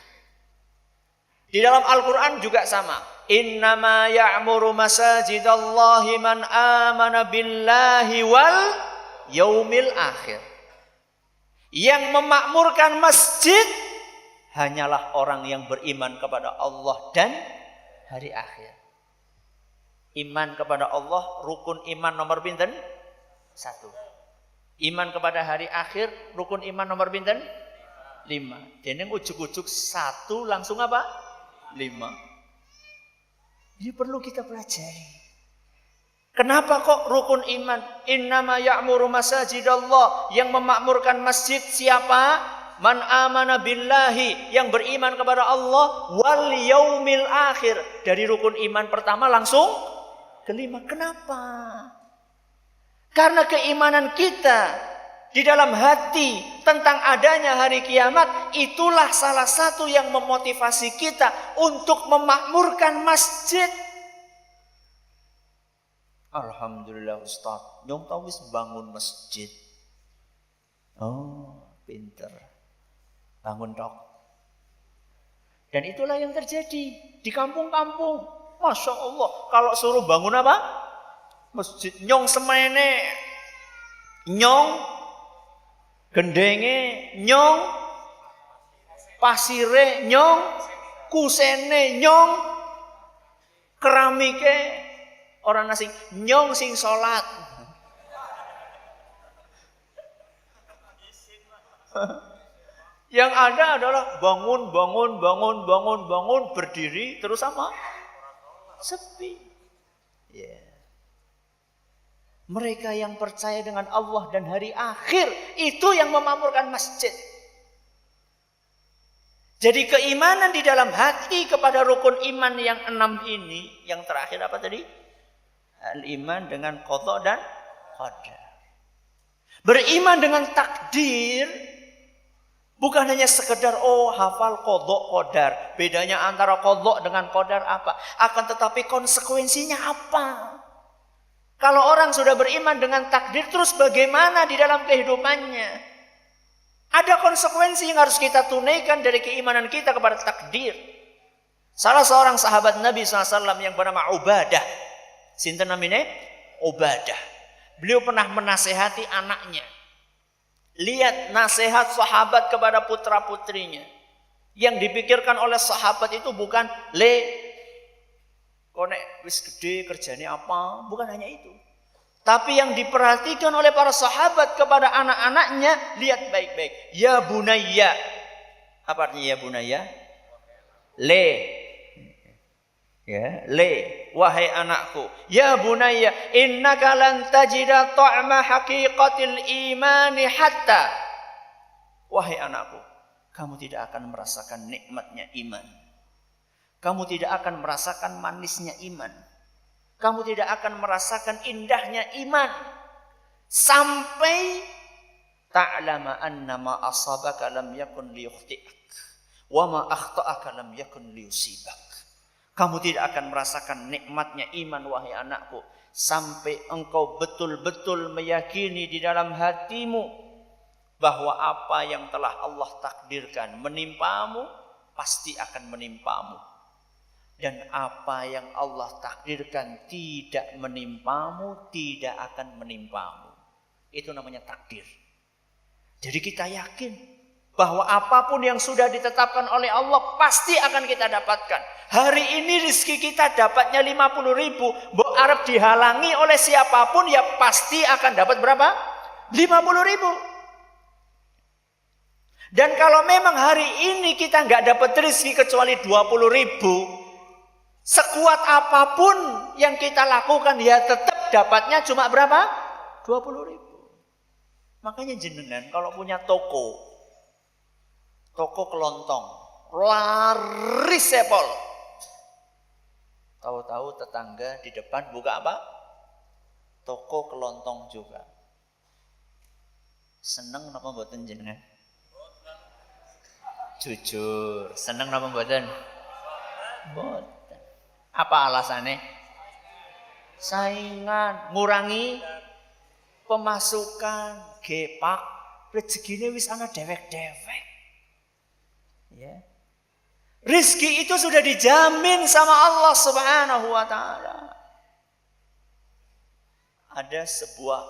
Di dalam Al-Quran juga sama. Innama ya'muru masajidallahi man amana billahi wal yaumil akhir. Yang memakmurkan masjid hanyalah orang yang beriman kepada Allah dan hari akhir. Iman kepada Allah, rukun iman nomor pinten? 1. Iman kepada hari akhir, rukun iman nomor pinten? 5. Dan yang ujuk-ujuk 1 langsung apa? 5. Ini perlu kita pelajari. Kenapa kok rukun iman? Innama ya'muru masajidallah. Yang memakmurkan masjid siapa? Man amana billahi. Yang beriman kepada Allah. Wal yaumil akhir. Dari rukun iman pertama langsung ke-5. Kenapa? Karena keimanan kita di dalam hati tentang adanya hari kiamat, itulah salah satu yang memotivasi kita untuk memakmurkan masjid. Alhamdulillah Ustaz, nyong tahu wis bangun masjid. Oh, pinter. Bangun tok. Dan itulah yang terjadi di kampung-kampung. Masya Allah, kalau suruh bangun apa? Masjid. Nyong semene, nyong gendenge, nyong pasire, nyong kusene, nyong keramike, orang asing, nyong sing sholat. Yang ada adalah bangun, berdiri, terus sama? Sepi. Yeah. Mereka yang percaya dengan Allah dan hari akhir, itu yang memakmurkan masjid. Jadi keimanan di dalam hati kepada rukun iman yang 6 ini, yang terakhir apa tadi? Al-iman dengan qada dan qadar. Beriman dengan takdir, bukan hanya sekedar hafal qada qadar. Bedanya antara qada dengan qadar apa? Akan tetapi konsekuensinya apa? Kalau orang sudah beriman dengan takdir, terus bagaimana di dalam kehidupannya? Ada konsekuensi yang harus kita tunaikan dari keimanan kita kepada takdir. Salah seorang sahabat Nabi SAW yang bernama Ubadah. Sinten namanya? Ubadah. Beliau pernah menasehati anaknya. Lihat nasihat sahabat kepada putra-putrinya. Yang dipikirkan oleh sahabat itu bukan konek wis gede kerjanya apa, bukan hanya itu. Tapi yang diperhatikan oleh para sahabat kepada anak-anaknya, lihat baik-baik. Ya bunayya. Apa artinya ya bunayya? Le. Ya, le. Wahai anakku. Ya bunayya, innaka lan tajida ta'ma haqiqatil imani hatta. Wahai anakku, kamu tidak akan merasakan nikmatnya iman. Kamu tidak akan merasakan manisnya iman. Kamu tidak akan merasakan indahnya iman sampai ta'lama anna ma asabaka lam yakun liyukhti'ak wa ma akhta'aka lam yakun liyusibak. Kamu tidak akan merasakan nikmatnya iman wahai anakku sampai engkau betul-betul meyakini di dalam hatimu bahwa apa yang telah Allah takdirkan menimpamu pasti akan menimpamu. Dan apa yang Allah takdirkan tidak menimpamu, tidak akan menimpamu. Itu namanya takdir. Jadi kita yakin bahwa apapun yang sudah ditetapkan oleh Allah pasti akan kita dapatkan. Hari ini rezeki kita dapatnya 50.000. Mbok arep dihalangi oleh siapapun ya pasti akan dapat berapa? 50.000. Dan kalau memang hari ini kita nggak dapat rezeki kecuali 20.000, sekuat apapun yang kita lakukan ya tetap dapatnya cuma berapa? 20.000. Makanya jenengan kalau punya toko kelontong, laris sepol. Tahu-tahu tetangga di depan buka apa? Toko kelontong juga. Seneng napa mboten jenengan? Jujur, seneng napa mboten? Mboten. Apa alasannya? Saingan, ngurangi pemasukan, gepak, rezekine wis ana dewek-dewek. Ya. Rezeki itu sudah dijamin sama Allah Subhanahu wa taala. Ada sebuah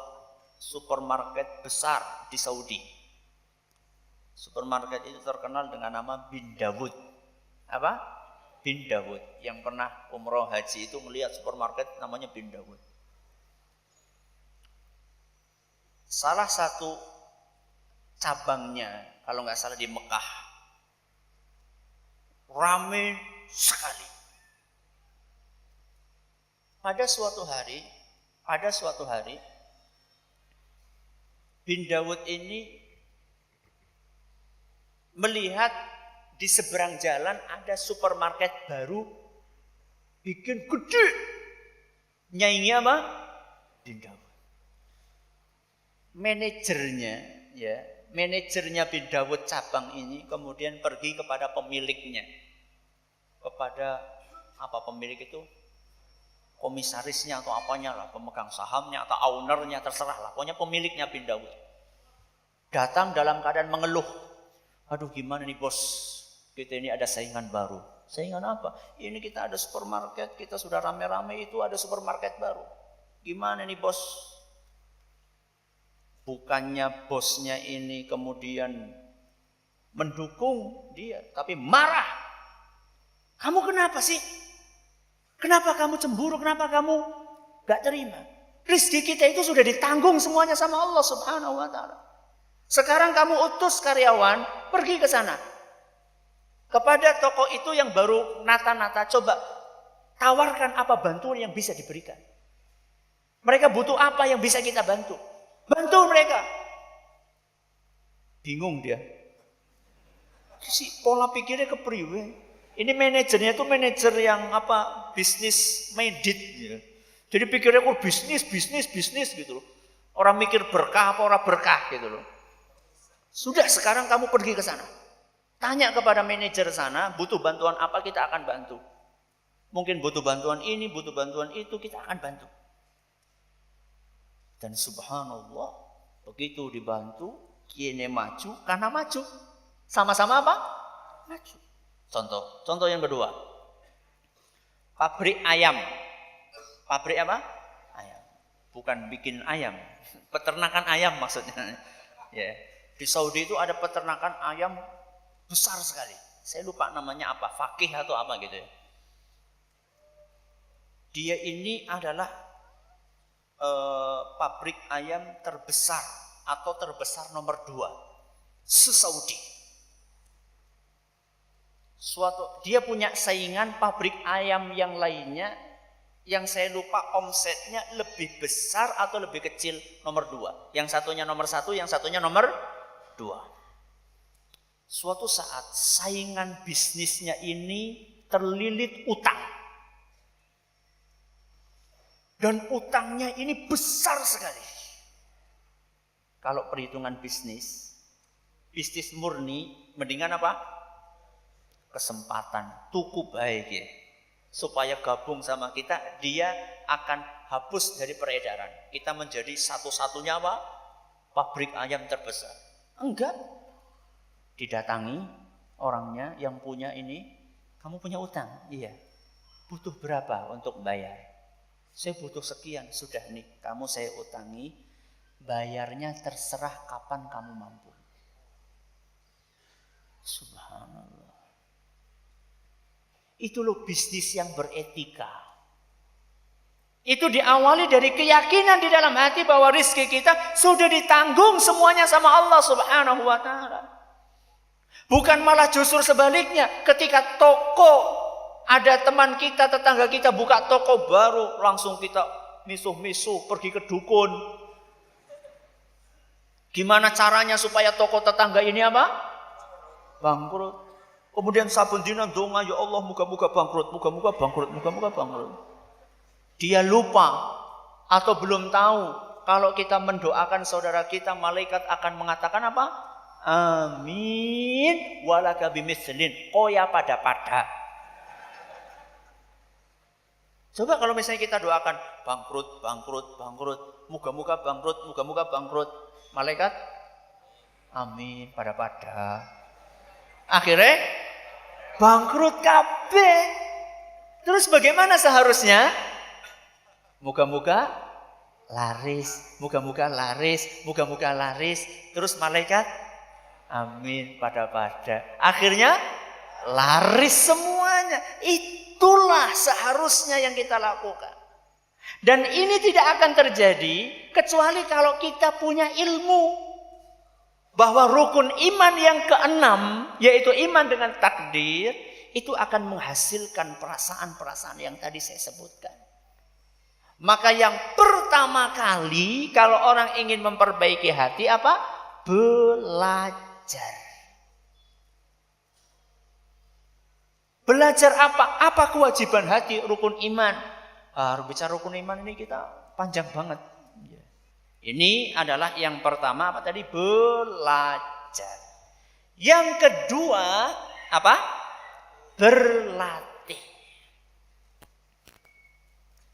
supermarket besar di Saudi. Supermarket itu terkenal dengan nama Bin Dawud. Apa? Bin Dawud. Yang pernah umroh haji itu melihat supermarket namanya Bin Dawud. Salah satu cabangnya, kalau nggak salah di Mekah, ramai sekali. Pada suatu hari, Bin Dawud ini melihat di seberang jalan ada supermarket baru bikin gede. Nyaingnya apa? Bin Dawud. Manajernya Bin Dawud cabang ini kemudian pergi kepada pemiliknya. Kepada apa pemilik itu? Komisarisnya atau apanya lah, pemegang sahamnya atau ownernya, terserah lah. Pokoknya pemiliknya Bin Dawud. Datang dalam keadaan mengeluh. Aduh gimana nih bos? Kita ini ada saingan baru. Saingan apa? Ini kita ada supermarket, kita sudah rame-rame itu ada supermarket baru. Gimana nih bos? Bukannya bosnya ini kemudian mendukung dia, tapi marah. Kamu kenapa sih? Kenapa kamu cemburu? Kenapa kamu gak terima? Rezeki kita itu sudah ditanggung semuanya sama Allah Subhanahu wa taala. Sekarang kamu utus karyawan pergi ke sana. Kepada toko itu yang baru nata-nata, coba tawarkan apa bantuan yang bisa diberikan. Mereka butuh apa yang bisa kita bantu. Bantu mereka. Bingung dia. Si pola pikirnya kepriwe. Ini manajernya itu manajer yang apa? Bisnis medit. Ya. Jadi pikirnya kok bisnis gitu loh. Orang mikir berkah apa orang berkah gitu loh. Sudah sekarang kamu pergi ke sana. Tanya kepada manajer sana, butuh bantuan apa kita akan bantu. Mungkin butuh bantuan ini, butuh bantuan itu, kita akan bantu. Dan subhanallah, begitu dibantu, kini maju, karena maju. Sama-sama apa? Maju. Contoh yang kedua. Pabrik ayam. Pabrik apa? Ayam. Bukan bikin ayam. Peternakan ayam maksudnya. Ya. Di Saudi itu ada peternakan ayam besar sekali. Saya lupa namanya apa, Fakih atau apa gitu ya. Dia ini adalah pabrik ayam terbesar atau terbesar nomor 2 se-Saudi. Dia punya saingan pabrik ayam yang lainnya, yang saya lupa omsetnya lebih besar atau lebih kecil nomor 2. Yang satunya nomor 1, yang satunya nomor 2. Suatu saat saingan bisnisnya ini terlilit utang. Dan utangnya ini besar sekali. Kalau perhitungan bisnis murni, mendingan apa? Kesempatan, tuku baik ya. Supaya gabung sama kita, dia akan hapus dari peredaran. Kita menjadi satu-satunya apa? Pabrik ayam terbesar. Enggak. Didatangi orangnya yang punya ini, kamu punya utang? Iya. Butuh berapa untuk bayar? Saya butuh sekian, sudah nih, kamu saya utangi, bayarnya terserah kapan kamu mampu. Subhanallah. Itu loh bisnis yang beretika. Itu diawali dari keyakinan di dalam hati bahwa rezeki kita sudah ditanggung semuanya sama Allah Subhanahu wa ta'ala. Bukan malah justru sebaliknya, ketika toko ada teman kita, tetangga kita buka toko baru, langsung kita misuh-misuh pergi ke dukun. Gimana caranya supaya toko tetangga ini apa? Bangkrut. Kemudian sabun dina donga, ya Allah muka-muka bangkrut, muka-muka bangkrut, muka-muka bangkrut. Dia lupa atau belum tahu kalau kita mendoakan saudara kita, malaikat akan mengatakan apa? Amin walaka bimithlin. Koya pada. Coba kalau misalnya kita doakan bangkrut, bangkrut, bangkrut, muka-muka bangkrut, muka-muka bangkrut. Malaikat amin pada. Akhirnya bangkrut kabeh. Terus bagaimana seharusnya? Muka-muka laris, muka-muka laris, muka-muka laris. Terus malaikat amin pada. Akhirnya laris semuanya. Itulah seharusnya yang kita lakukan. Dan ini tidak akan terjadi kecuali kalau kita punya ilmu bahwa rukun iman yang keenam, yaitu iman dengan takdir, itu akan menghasilkan perasaan-perasaan yang tadi saya sebutkan. Maka yang pertama kali kalau orang ingin memperbaiki hati apa? Belajar. Belajar apa? Apa kewajiban hati rukun iman? Bicara rukun iman ini kita panjang banget. Ini adalah yang pertama apa tadi? Belajar. Yang kedua apa? Berlatih.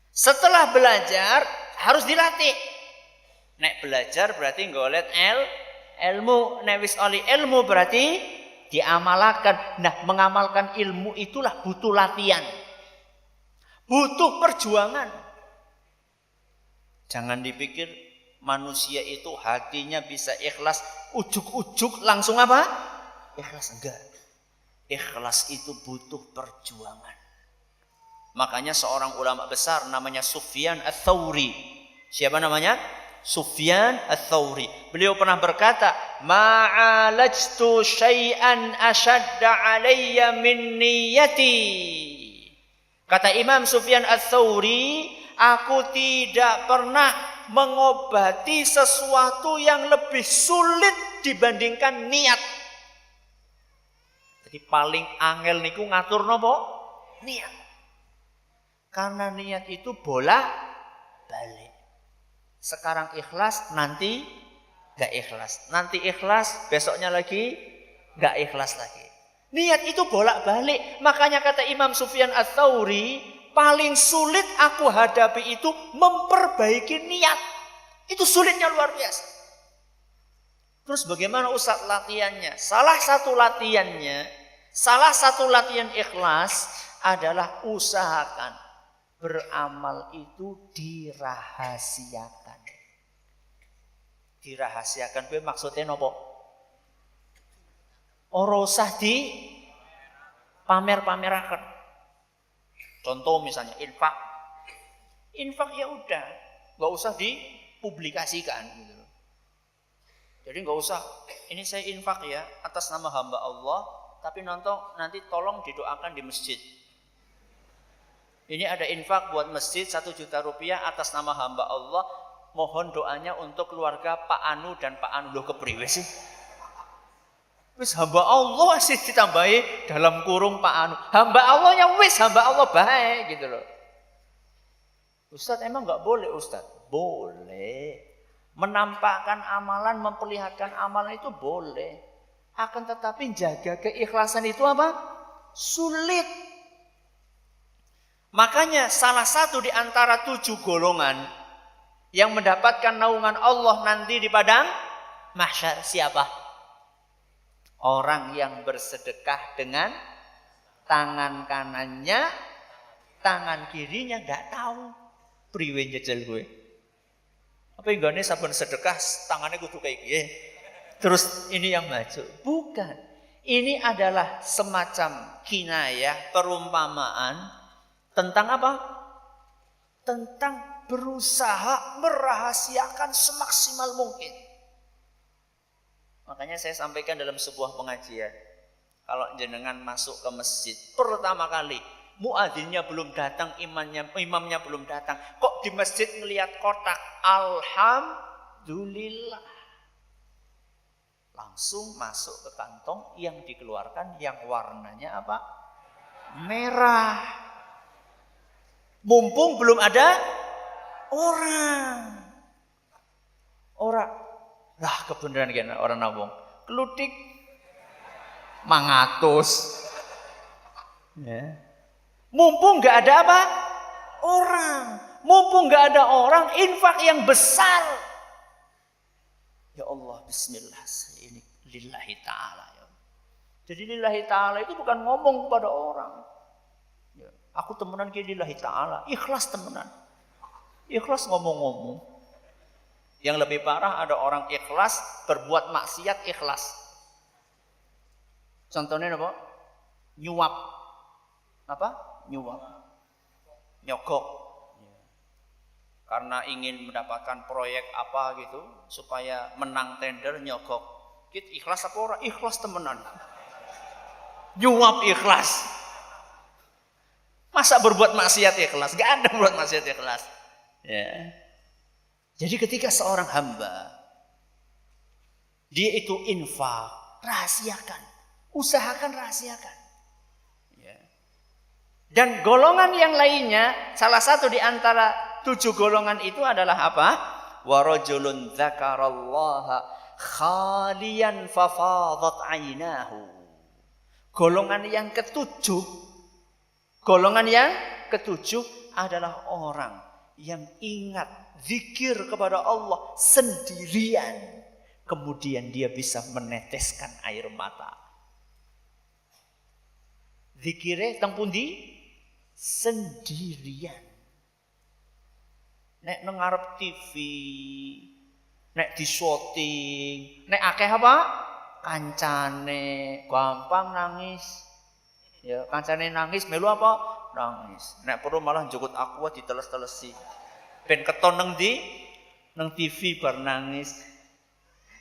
Setelah belajar harus dilatih. Nek belajar berarti ngolet ilmu. Nek wis oli ilmu berarti diamalkan. Nah, mengamalkan ilmu itulah butuh latihan. Butuh perjuangan. Jangan dipikir manusia itu hatinya bisa ikhlas ujuk-ujuk langsung apa? Ikhlas, enggak. Ikhlas itu butuh perjuangan. Makanya seorang ulama besar namanya Sufyan Ats-Tsauri. Siapa namanya? Sufyan Ats-Tsauri. Beliau pernah berkata, "Ma'alajtu syai'an ashadda 'alayya min niyyati." Kata Imam Sufyan Ats-Tsauri, aku tidak pernah mengobati sesuatu yang lebih sulit dibandingkan niat. Jadi paling angel niku ngatur nopo? Niat. Karena niat itu bolak-balik. Sekarang ikhlas, nanti gak ikhlas. Nanti ikhlas, besoknya lagi gak ikhlas lagi. Niat itu bolak-balik. Makanya kata Imam Sufyan Ats-Tsauri, paling sulit aku hadapi itu memperbaiki niat. Itu sulitnya luar biasa. Terus bagaimana Ustaz latihannya? Salah satu latihan ikhlas adalah usahakan beramal itu dirahasiakan. Dirahasiakan itu maksudnya nopo? Ora usah di pamer-pameraken. Contoh misalnya infak. Infak ya udah, nggak usah dipublikasikan gitu. Jadi nggak usah, ini saya infak ya atas nama hamba Allah, tapi nanti tolong didoakan di masjid. Ini ada infak buat masjid 1 juta rupiah atas nama hamba Allah. Mohon doanya untuk keluarga Pak Anu dan Pak Anu. Loh kepriwe sih? Wis hamba Allah sih ditambahi dalam kurung Pak Anu. Hamba Allah yang wis hamba Allah baik gitu loh. Ustadz emang nggak boleh Ustadz? Boleh. Menampakkan amalan, memperlihatkan amalan itu boleh. Akan tetapi jaga keikhlasan itu apa? Sulit. Makanya salah satu di antara 7 golongan yang mendapatkan naungan Allah nanti di padang mahsyar siapa? Orang yang bersedekah dengan tangan kanannya, tangan kirinya nggak tahu. Priwe jejel gue. Apa enggaknya saben sedekah tangannya kudu kayak gini. Terus ini yang maju. Bukan. Ini adalah semacam kinayah, perumpamaan tentang apa? Tentang berusaha merahasiakan semaksimal mungkin. Makanya saya sampaikan dalam sebuah pengajian. Kalau jenengan masuk ke masjid pertama kali, muadzinnya belum datang, imamnya belum datang. Kok di masjid ngelihat kotak alhamdulillah. Langsung masuk ke kantong yang dikeluarkan yang warnanya apa? Merah. Mumpung belum ada orang. Lah kebenaran kan orang nabung. Kelutik mangatus. Ya. Mumpung nggak ada apa? Orang. Mumpung nggak ada orang, infak yang besar. Ya Allah, bismillah. Ini lillahi ta'ala. Ya. Jadi lillahi ta'ala itu bukan ngomong kepada orang. Ya. Aku temenan ke lillahi ta'ala. Ikhlas temenan. Ikhlas ngomong-ngomong. Yang lebih parah ada orang ikhlas berbuat maksiat ikhlas. Contohnya apa? Nyuap. Apa? Nyuap. Nyogok. Karena ingin mendapatkan proyek apa gitu supaya menang tender nyogok. Kita ikhlas apa orang? Ikhlas temenan. Nyuap ikhlas. Masa berbuat maksiat ikhlas? Gak ada berbuat maksiat ikhlas. Ya. Jadi ketika seorang hamba dia itu infak, rahasiakan, usahakan rahasiakan. Ya. Dan golongan yang lainnya, salah satu di antara 7 golongan itu adalah apa? Wa rajulun dzakarallaha khaliyan fafadat ainahu. Golongan yang ketujuh adalah orang yang ingat zikir kepada Allah sendirian, kemudian dia bisa meneteskan air mata. Zikire teng pundi? Sendirian. Nek nang ngarep TV, nek di syuting, nek akeh apa? Kancane gampang nangis. Ya, kancane nangis melu apa? Nangis. Nek perlu malah njukut aqua diteles-telesi. Ben keton nang TV bar nangis.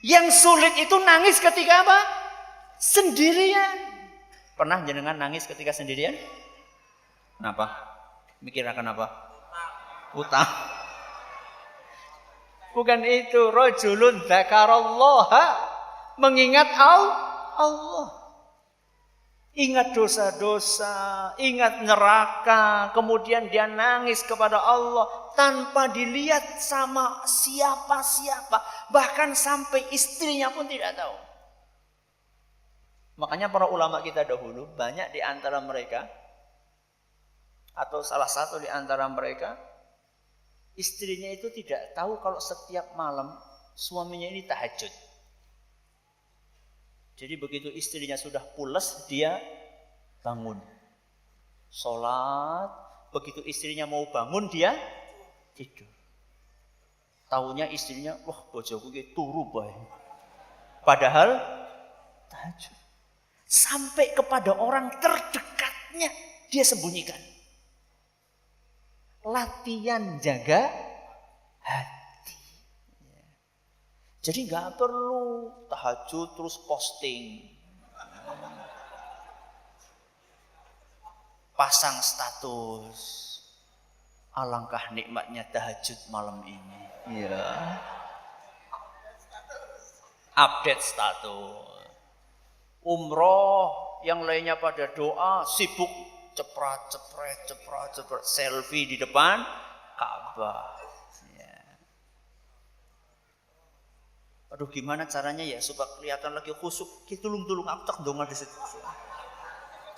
Yang sulit itu nangis ketika apa? Sendirian. Pernah jenengan nangis ketika sendirian? Kenapa? Mikir akan apa? Utang. Bukan itu. Rajulun dzakarallaha, mengingat Allah. Ingat dosa-dosa, ingat neraka, kemudian dia nangis kepada Allah tanpa dilihat sama siapa-siapa, bahkan sampai istrinya pun tidak tahu. Makanya para ulama kita dahulu, banyak di antara mereka, atau salah satu di antara mereka, istrinya itu tidak tahu kalau setiap malam suaminya ini tahajud. Jadi begitu istrinya sudah pules, dia bangun. Sholat, begitu istrinya mau bangun, dia tidur. Tahunya istrinya, wah bojoku ki turu bae. Padahal tahajud. Sampai kepada orang terdekatnya dia sembunyikan. Latihan jaga hati. Jadi nggak perlu tahajud terus posting, pasang status. Alangkah nikmatnya tahajud malam ini. Iya. Update status. Umroh, yang lainnya pada doa, sibuk ceprat selfie di depan Ka'bah. Ya. Aduh, gimana caranya ya supaya kelihatan lagi khusyuk? Tulung aku tak donga di situ.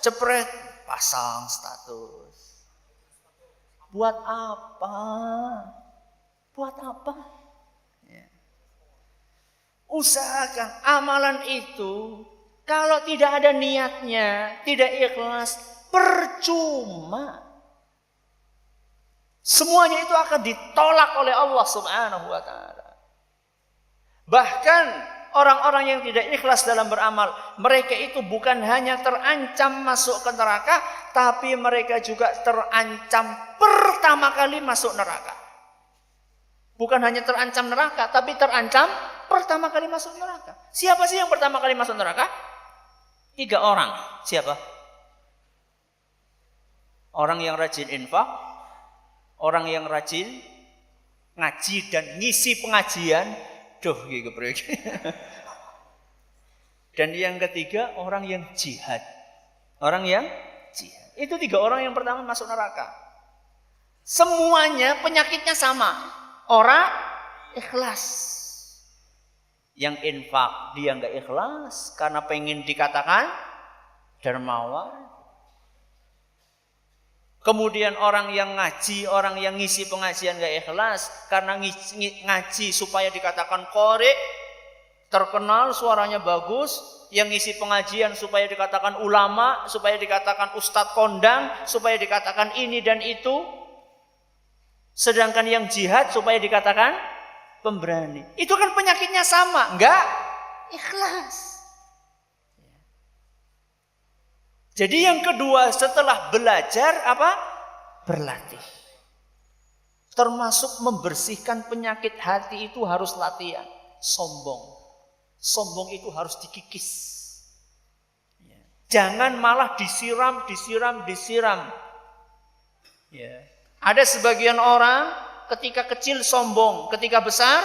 Cepret, pasang status. Buat apa? Buat apa? Ya. Usahakan amalan itu kalau tidak ada niatnya, tidak ikhlas, percuma. Semuanya itu akan ditolak oleh Allah Subhanahu wa taala. Bahkan orang-orang yang tidak ikhlas dalam beramal, mereka itu bukan hanya terancam masuk ke neraka, tapi mereka juga terancam pertama kali masuk neraka. Bukan hanya terancam neraka, tapi terancam pertama kali masuk neraka. Siapa sih yang pertama kali masuk neraka? 3 orang. Siapa? Orang yang rajin infak, orang yang rajin ngaji dan ngisi pengajian. Duh, gitu. Dan yang ketiga, orang yang jihad. Orang yang jihad. Itu 3 orang yang pertama masuk neraka. Semuanya penyakitnya sama. Orang ikhlas. Yang infak dia nggak ikhlas karena pengen dikatakan dermawan. Kemudian orang yang ngaji, orang yang ngisi pengajian nggak ikhlas karena ngaji supaya dikatakan qori, terkenal suaranya bagus. Yang ngisi pengajian supaya dikatakan ulama, supaya dikatakan ustadz kondang, supaya dikatakan ini dan itu. Sedangkan yang jihad supaya dikatakan pemberani. Itu kan penyakitnya sama, enggak ikhlas. Jadi yang kedua setelah belajar apa? Berlatih. Termasuk membersihkan penyakit hati itu harus latihan. Sombong. Sombong itu harus dikikis. Jangan malah disiram. Ya. Ada sebagian orang ketika kecil sombong, ketika besar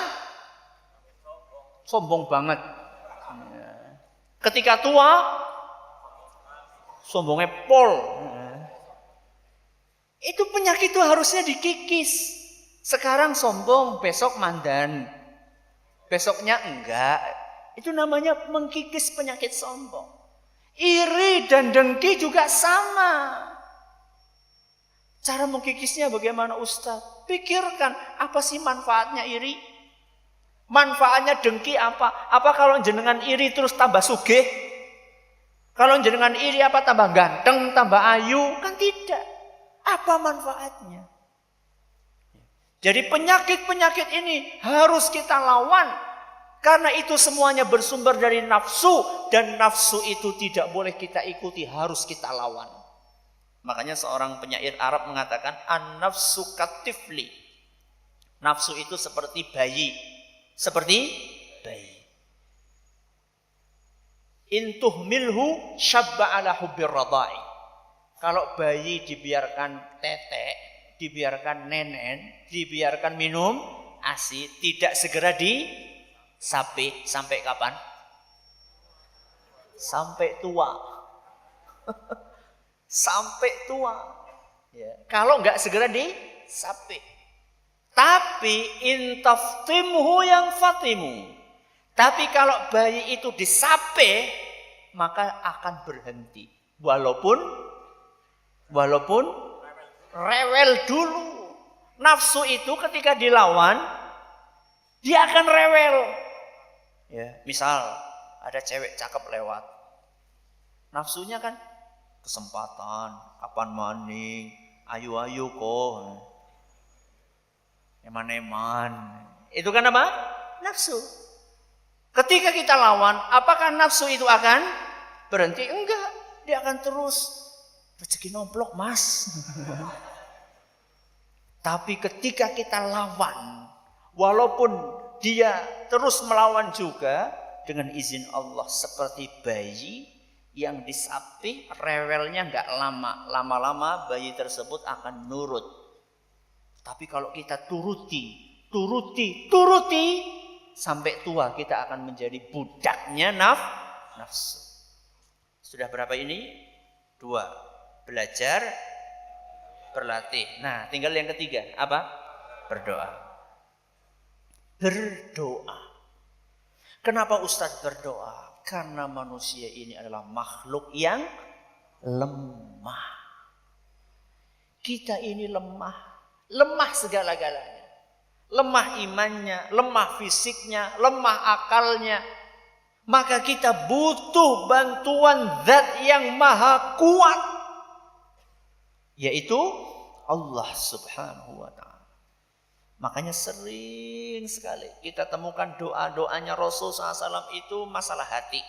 sombong banget. Ketika tua sombongnya pol. Itu penyakit itu harusnya dikikis. Sekarang sombong, besok mandan. Besoknya enggak. Itu namanya mengkikis penyakit sombong. Iri dan dengki juga sama. Cara mengkikisnya bagaimana Ustaz? Pikirkan, apa sih manfaatnya iri? Manfaatnya dengki apa? Apa kalau jenengan iri terus tambah sugih? Kalau jenengan iri apa tambah ganteng, tambah ayu? Kan tidak. Apa manfaatnya? Jadi penyakit-penyakit ini harus kita lawan. Karena itu semuanya bersumber dari nafsu. Dan nafsu itu tidak boleh kita ikuti, harus kita lawan. Makanya seorang penyair Arab mengatakan an-nafsu katifli. Nafsu itu seperti bayi. Seperti bayi. Intuh milhu syabba ala hubbir radai. Kalau bayi dibiarkan tetek, dibiarkan nenen, dibiarkan minum ASI, tidak segera disape, sampai kapan? Sampai tua. Sampai tua. Ya. Kalau enggak segera disape. Tapi intaftimhu yang fatimu. Tapi kalau bayi itu disape, maka akan berhenti. Walaupun rewel dulu. Nafsu itu ketika dilawan, dia akan rewel. Ya, misal ada cewek cakep lewat. Nafsunya kan kesempatan, kapan maning, ayu-ayu kok. Eman-eman. Itu kan apa? Nafsu. Ketika kita lawan, apakah nafsu itu akan berhenti? Enggak. Dia akan terus. Rezeki nomplok, Mas. Tapi ketika kita lawan, Walaupun dia terus melawan juga, dengan izin Allah seperti bayi yang disapi, rewelnya nggak lama. Lama-lama bayi tersebut akan nurut. Tapi kalau kita turuti, sampai tua kita akan menjadi budaknya nafsu. Sudah berapa ini? 2. Belajar, berlatih. Nah, tinggal yang ketiga. Apa? Berdoa. Berdoa. Kenapa Ustadz berdoa? Karena manusia ini adalah makhluk yang lemah. Kita ini lemah. Lemah segala-galanya. Lemah imannya, lemah fisiknya, lemah akalnya. Maka kita butuh bantuan zat yang maha kuat. Yaitu Allah subhanahu wa ta'ala. Makanya sering sekali kita temukan doa-doanya Rasul SAW itu masalah hati.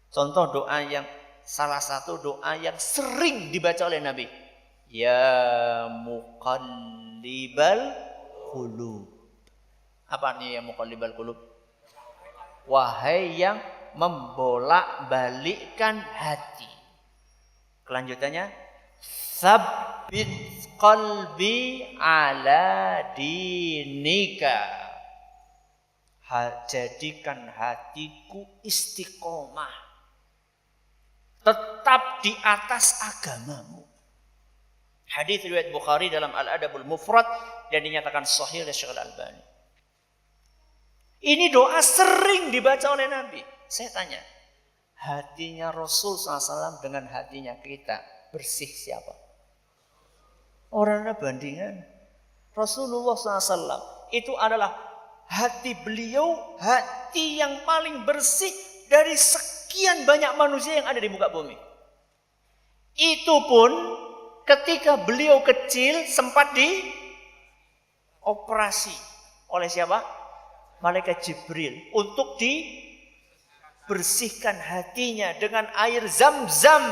Contoh doa yang salah satu doa yang sering dibaca oleh Nabi. Ya muqallibal qulub. Apa artinya ya muqallibal qulub? Wahai yang membolak-balikkan hati. Kelanjutannya, sabbit qalbi ala dinika. Jadikan hatiku istiqomah, tetap di atas agamamu. Hadis riwayat Bukhari dalam Al-Adabul Mufrad dan dinyatakan sahih oleh Syekh Al-Albani. Ini doa sering dibaca oleh Nabi. Saya tanya, hatinya Rasul SAW dengan hatinya kita bersih siapa? Orang-orang bandingan. Rasulullah SAW itu adalah hati beliau, hati yang paling bersih dari sekian banyak manusia yang ada di muka bumi. Itu pun ketika beliau kecil sempat dioperasi oleh siapa? Malaikat Jibril untuk dibersihkan hatinya dengan air Zam-Zam,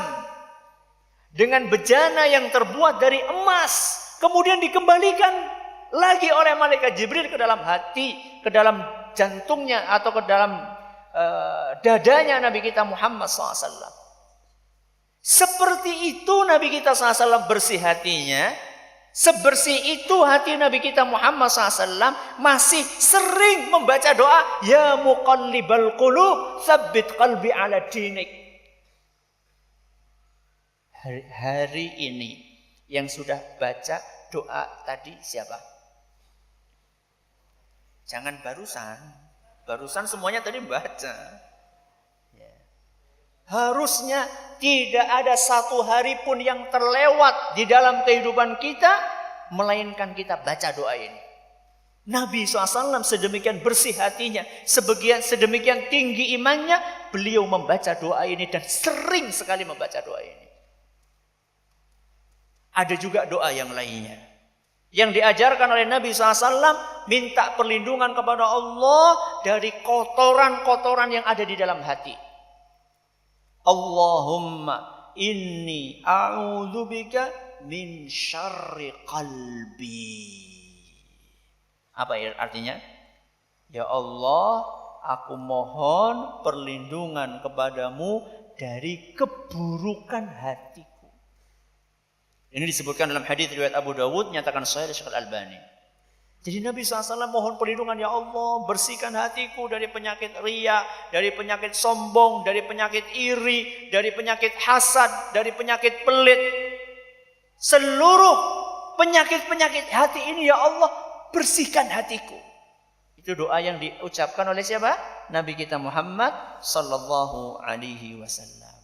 dengan bejana yang terbuat dari emas, kemudian dikembalikan lagi oleh malaikat Jibril ke dalam hati, ke dalam jantungnya atau ke dalam dadanya Nabi kita Muhammad SAW. Seperti itu Nabi kita SAW bersih hatinya. Sebersih itu hati Nabi kita Muhammad SAW masih sering membaca doa ya muqallibal qulub tsabbit qalbi ala dinik. Hari ini yang sudah baca doa tadi siapa? Jangan barusan semuanya tadi baca. Harusnya tidak ada satu hari pun yang terlewat di dalam kehidupan kita melainkan kita baca doa ini. Nabi SAW sedemikian bersih hatinya, sedemikian tinggi imannya, beliau membaca doa ini dan sering sekali membaca doa ini. Ada juga doa yang lainnya yang diajarkan oleh Nabi SAW, minta perlindungan kepada Allah dari kotoran-kotoran yang ada di dalam hati. Allahumma inni a'udzubika min syarri qalbi. Apa artinya? Ya Allah, aku mohon perlindungan kepadamu dari keburukan hatiku. Ini disebutkan dalam hadis riwayat Abu Dawud, nyatakan sahih Syekh Al-Albani. Jadi Nabi SAW mohon perlindungan, ya Allah, bersihkan hatiku dari penyakit riya, dari penyakit sombong, dari penyakit iri, dari penyakit hasad, dari penyakit pelit. Seluruh penyakit-penyakit hati ini, ya Allah, bersihkan hatiku. Itu doa yang diucapkan oleh siapa? Nabi kita Muhammad sallallahu alaihi wasallam.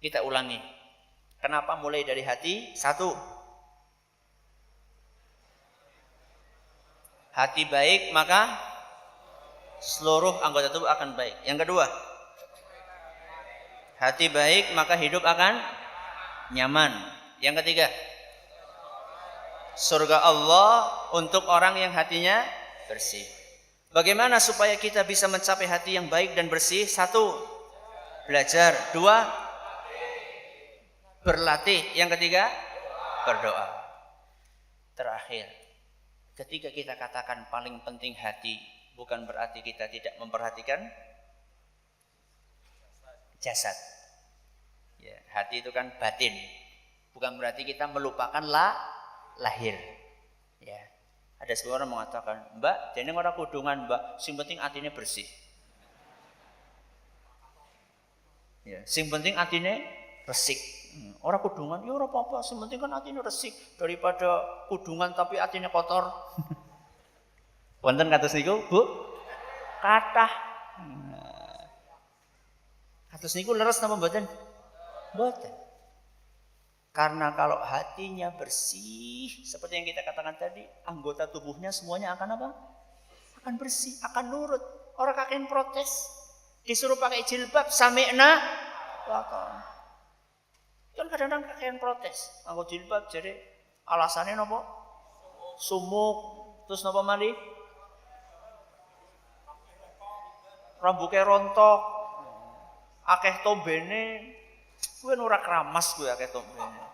Kita ulangi. Kenapa mulai dari hati? 1. Hati baik maka seluruh anggota tubuh akan baik. Yang kedua, hati baik maka hidup akan nyaman. Yang ketiga, surga Allah untuk orang yang hatinya bersih. Bagaimana supaya kita bisa mencapai hati yang baik dan bersih? 1, belajar. 2, berlatih. Yang ketiga, berdoa. Terakhir, Ketika kita katakan paling penting hati, bukan berarti kita tidak memperhatikan jasad. Ya, hati itu kan batin. Bukan berarti kita melupakan lahir. Ya. Ada sebuah orang mengatakan, "Mbak, jadi orang kudungan, Mbak, sing penting atine bersih." Ya, sing penting atine resik. Orang kudungan, ya ora apa-apa, sing penting kan atine resik daripada kudungan tapi atine kotor. Wonten kados niku, Bu? Kathah. Kados niku leres napa mboten? Mboten. Karena kalau hatinya bersih, seperti yang kita katakan tadi, anggota tubuhnya semuanya akan apa? Akan bersih, akan nurut. Orang kakek protes, disuruh pakai jilbab, sami'na wa ata'na. Kan kadang-kadang kakek protes, anggo jilbab jadi alasannya napa? Sumuk, terus napa malih? Rambutnya rontok, akeh tombene. Gue ora keramas gue akeh tombene.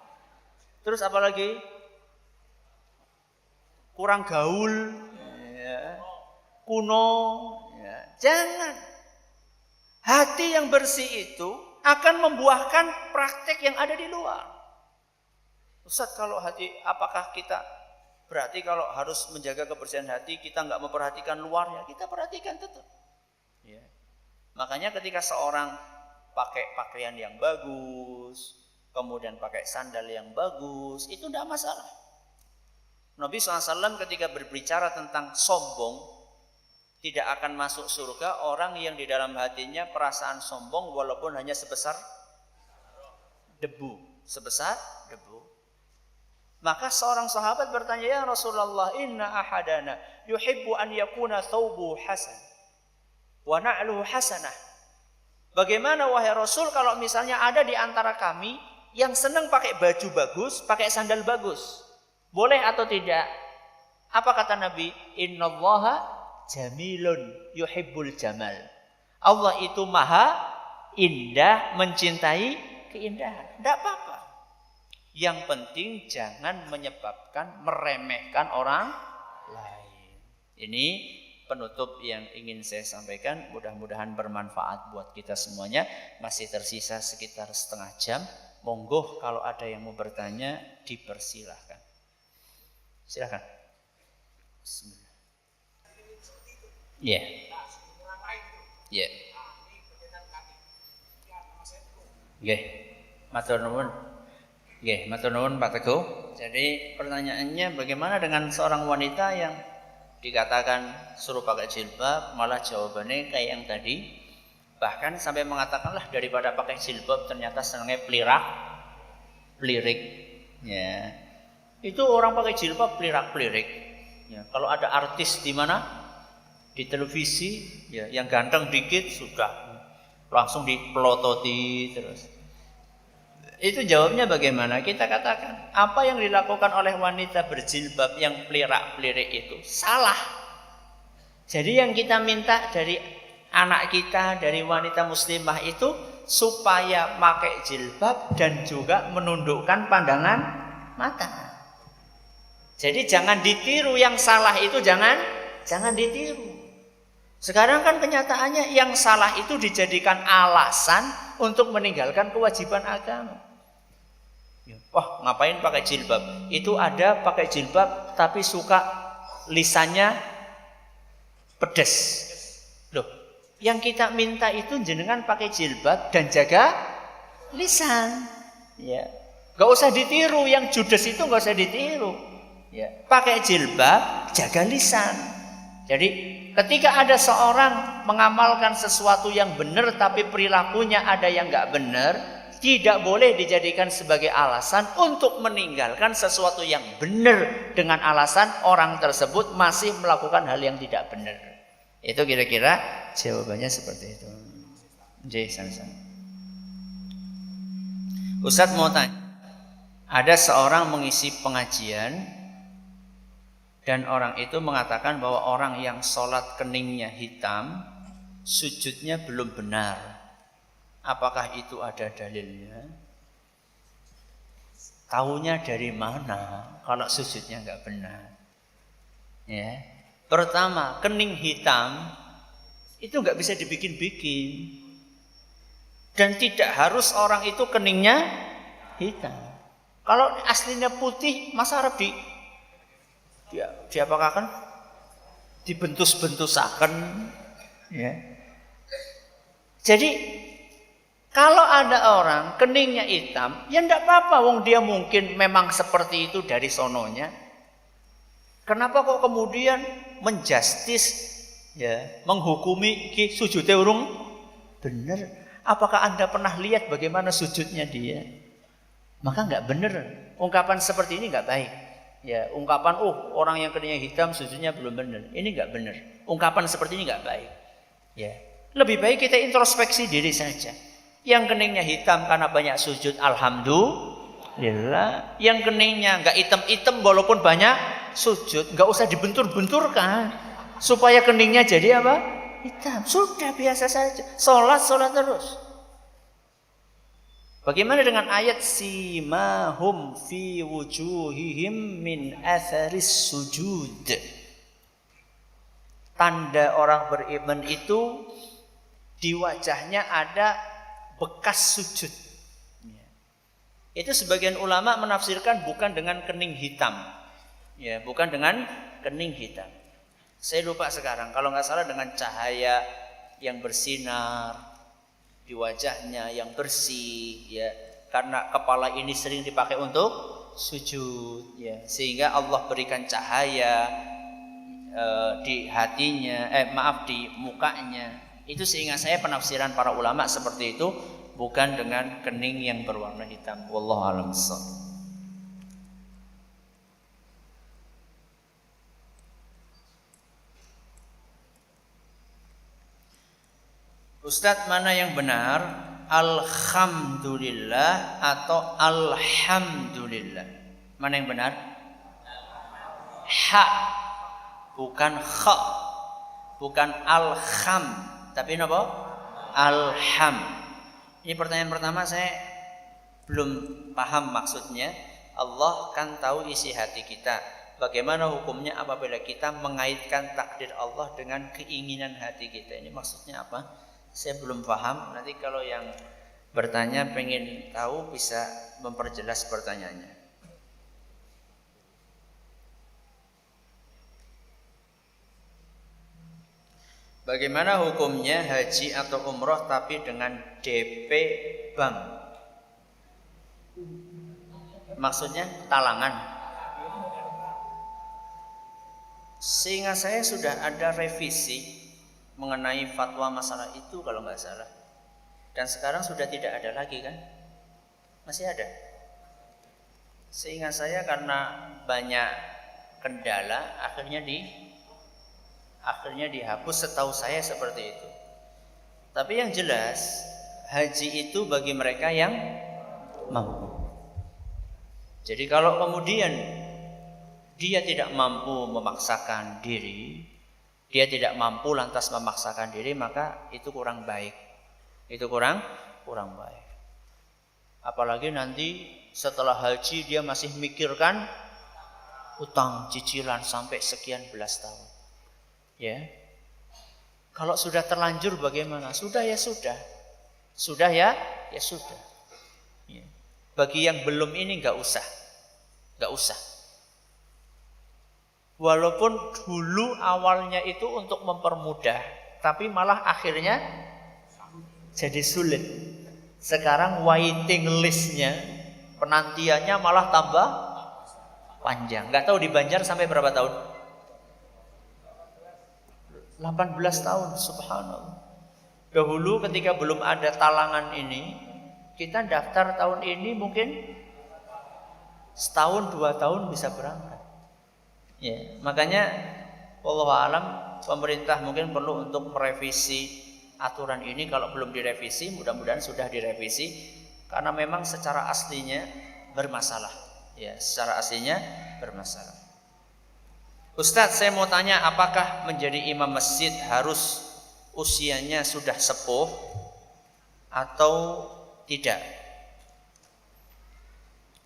Terus apa lagi? Kurang gaul, ya. Kuno, ya. Jangan. Hati yang bersih itu akan membuahkan praktek yang ada di luar. Ustaz, kalau hati, apakah kita berarti kalau harus menjaga kebersihan hati kita nggak memperhatikan luarnya? Kita perhatikan tetap. Ya. Makanya ketika seorang pakai pakaian yang bagus, kemudian pakai sandal yang bagus, itu tidak masalah. Nabi SAW ketika berbicara tentang sombong, tidak akan masuk surga orang yang di dalam hatinya perasaan sombong walaupun hanya sebesar debu. Sebesar debu. Maka seorang sahabat bertanya, "Ya Rasulullah, inna ahadana yuhibbu an yakuna thawbuhu hasan wa na'luhu hasanah." Bagaimana wahai Rasul kalau misalnya ada di antara kami yang senang pakai baju bagus, pakai sandal bagus. Boleh atau tidak? Apa kata Nabi? Innallaha jamilun yuhibbul jamal. Allah itu maha indah, mencintai keindahan. Tidak apa-apa. Yang penting jangan menyebabkan meremehkan orang lain. Ini penutup yang ingin saya sampaikan, mudah-mudahan bermanfaat buat kita semuanya. Masih tersisa sekitar setengah jam. Monggo kalau ada yang mau bertanya dipersilahkan. Silakan. Bismillah. Iya. Iya. Nggih. Matur nuwun. Nggih, matur nuwun Pak Teguh. Jadi pertanyaannya bagaimana dengan seorang wanita yang dikatakan suruh pakai jilbab, malah jawabannya kayak yang tadi, bahkan sampai mengatakanlah daripada pakai jilbab ternyata senangnya pelirik, ya. Itu orang pakai jilbab pelirik. Ya, kalau ada artis di mana di televisi, ya, yang ganteng dikit sudah langsung dipelototi terus. Itu jawabnya bagaimana? Kita katakan, apa yang dilakukan oleh wanita berjilbab yang pelirik itu salah. Jadi yang kita minta dari anak kita, dari wanita muslimah itu supaya pakai jilbab dan juga menundukkan pandangan mata. Jadi jangan ditiru, yang salah itu jangan ditiru. Sekarang kan kenyataannya yang salah itu dijadikan alasan untuk meninggalkan kewajiban agama. Wah, ngapain pakai jilbab? Itu ada pakai jilbab tapi suka lisannya pedes. Loh, yang kita minta itu jenengan pakai jilbab dan jaga lisan. Ya, gak usah ditiru, yang judes itu gak usah ditiru. Ya, pakai jilbab, jaga lisan. Jadi ketika ada seorang mengamalkan sesuatu yang benar tapi perilakunya ada yang gak benar, tidak boleh dijadikan sebagai alasan untuk meninggalkan sesuatu yang benar dengan alasan orang tersebut masih melakukan hal yang tidak benar. Itu kira-kira jawabannya seperti itu. Jadi sama-sama. Ustadz mau tanya, ada seorang mengisi pengajian dan orang itu mengatakan bahwa orang yang sholat keningnya hitam, sujudnya belum benar. Apakah itu ada dalilnya? Tahunya dari mana kalau sujudnya nggak benar? Ya. Pertama, kening hitam itu nggak bisa dibikin-bikin. Dan tidak harus orang itu keningnya hitam. Kalau aslinya putih, masa harap diapakahkan? Dibentus-bentusaken. Ya. Jadi kalau ada orang keningnya hitam, ya enggak apa-apa, wong dia mungkin memang seperti itu dari sononya. Kenapa kok kemudian menjustis, ya, menghukumi iki sujudnya urung bener? Apakah Anda pernah lihat bagaimana sujudnya dia? Maka enggak bener. Ungkapan seperti ini enggak baik. Ya, ungkapan orang yang keningnya hitam sujudnya belum bener. Ini enggak bener. Ungkapan seperti ini enggak baik. Ya. Lebih baik kita introspeksi diri saja. Yang keningnya hitam karena banyak sujud, alhamdulillah. Yang keningnya enggak hitam-hitam walaupun banyak sujud, enggak usah dibentur-benturkan supaya keningnya jadi apa? Hitam. Sudah biasa saja. Sholat terus. Bagaimana dengan ayat simahum fi wujuhihim min atharis sujud? Tanda orang beriman itu di wajahnya ada bekas sujud. Itu sebagian ulama menafsirkan bukan dengan kening hitam. Ya, bukan dengan kening hitam. Saya lupa sekarang, kalau nggak salah dengan cahaya yang bersinar di wajahnya yang bersih, ya, karena kepala ini sering dipakai untuk sujud, ya, sehingga Allah berikan cahaya di hatinya, di mukanya. Itu seingat saya penafsiran para ulama seperti itu, bukan dengan kening yang berwarna hitam. Wallahu a'lam bishawab. Ustadz, mana yang benar? Alhamdulillah atau alhamdulillah? Mana yang benar? Ha, bukan kha, bukan alham, tapi apa? Alham. Ini pertanyaan pertama, saya belum paham maksudnya. Allah kan tahu isi hati kita. Bagaimana hukumnya apabila kita mengaitkan takdir Allah dengan keinginan hati kita? Ini maksudnya apa? Saya belum paham. Nanti kalau yang bertanya pengen tahu bisa memperjelas pertanyaannya. Bagaimana hukumnya haji atau umroh tapi dengan DP bank? Maksudnya talangan. Seingat saya sudah ada revisi mengenai fatwa masalah itu kalau nggak salah. Dan sekarang sudah tidak ada lagi kan? Masih ada? Seingat saya karena banyak kendala akhirnya dihapus, setahu saya seperti itu. Tapi yang jelas haji itu bagi mereka yang mampu. Jadi kalau kemudian dia tidak mampu memaksakan diri, dia tidak mampu lantas memaksakan diri, maka itu kurang baik. Itu kurang baik. Apalagi nanti setelah haji dia masih mikirkan utang cicilan sampai sekian belas tahun. Ya. Kalau sudah terlanjur bagaimana? Sudah ya sudah. Sudah ya sudah. Ya. Bagi yang belum ini enggak usah. Walaupun dulu awalnya itu untuk mempermudah, tapi malah akhirnya jadi sulit. Sekarang waiting listnya, penantiannya malah tambah panjang. Gak tahu di Banjar sampai berapa tahun? 18 tahun, subhanallah. Dahulu ketika belum ada talangan ini, kita daftar tahun ini mungkin setahun 2 tahun bisa berangkat. Ya, makanya wallahu alam pemerintah mungkin perlu untuk merevisi aturan ini. Kalau belum direvisi, mudah-mudahan sudah direvisi karena memang secara aslinya bermasalah. Ya, secara aslinya bermasalah. Ustadz, saya mau tanya, apakah menjadi imam masjid harus usianya sudah sepuh atau tidak?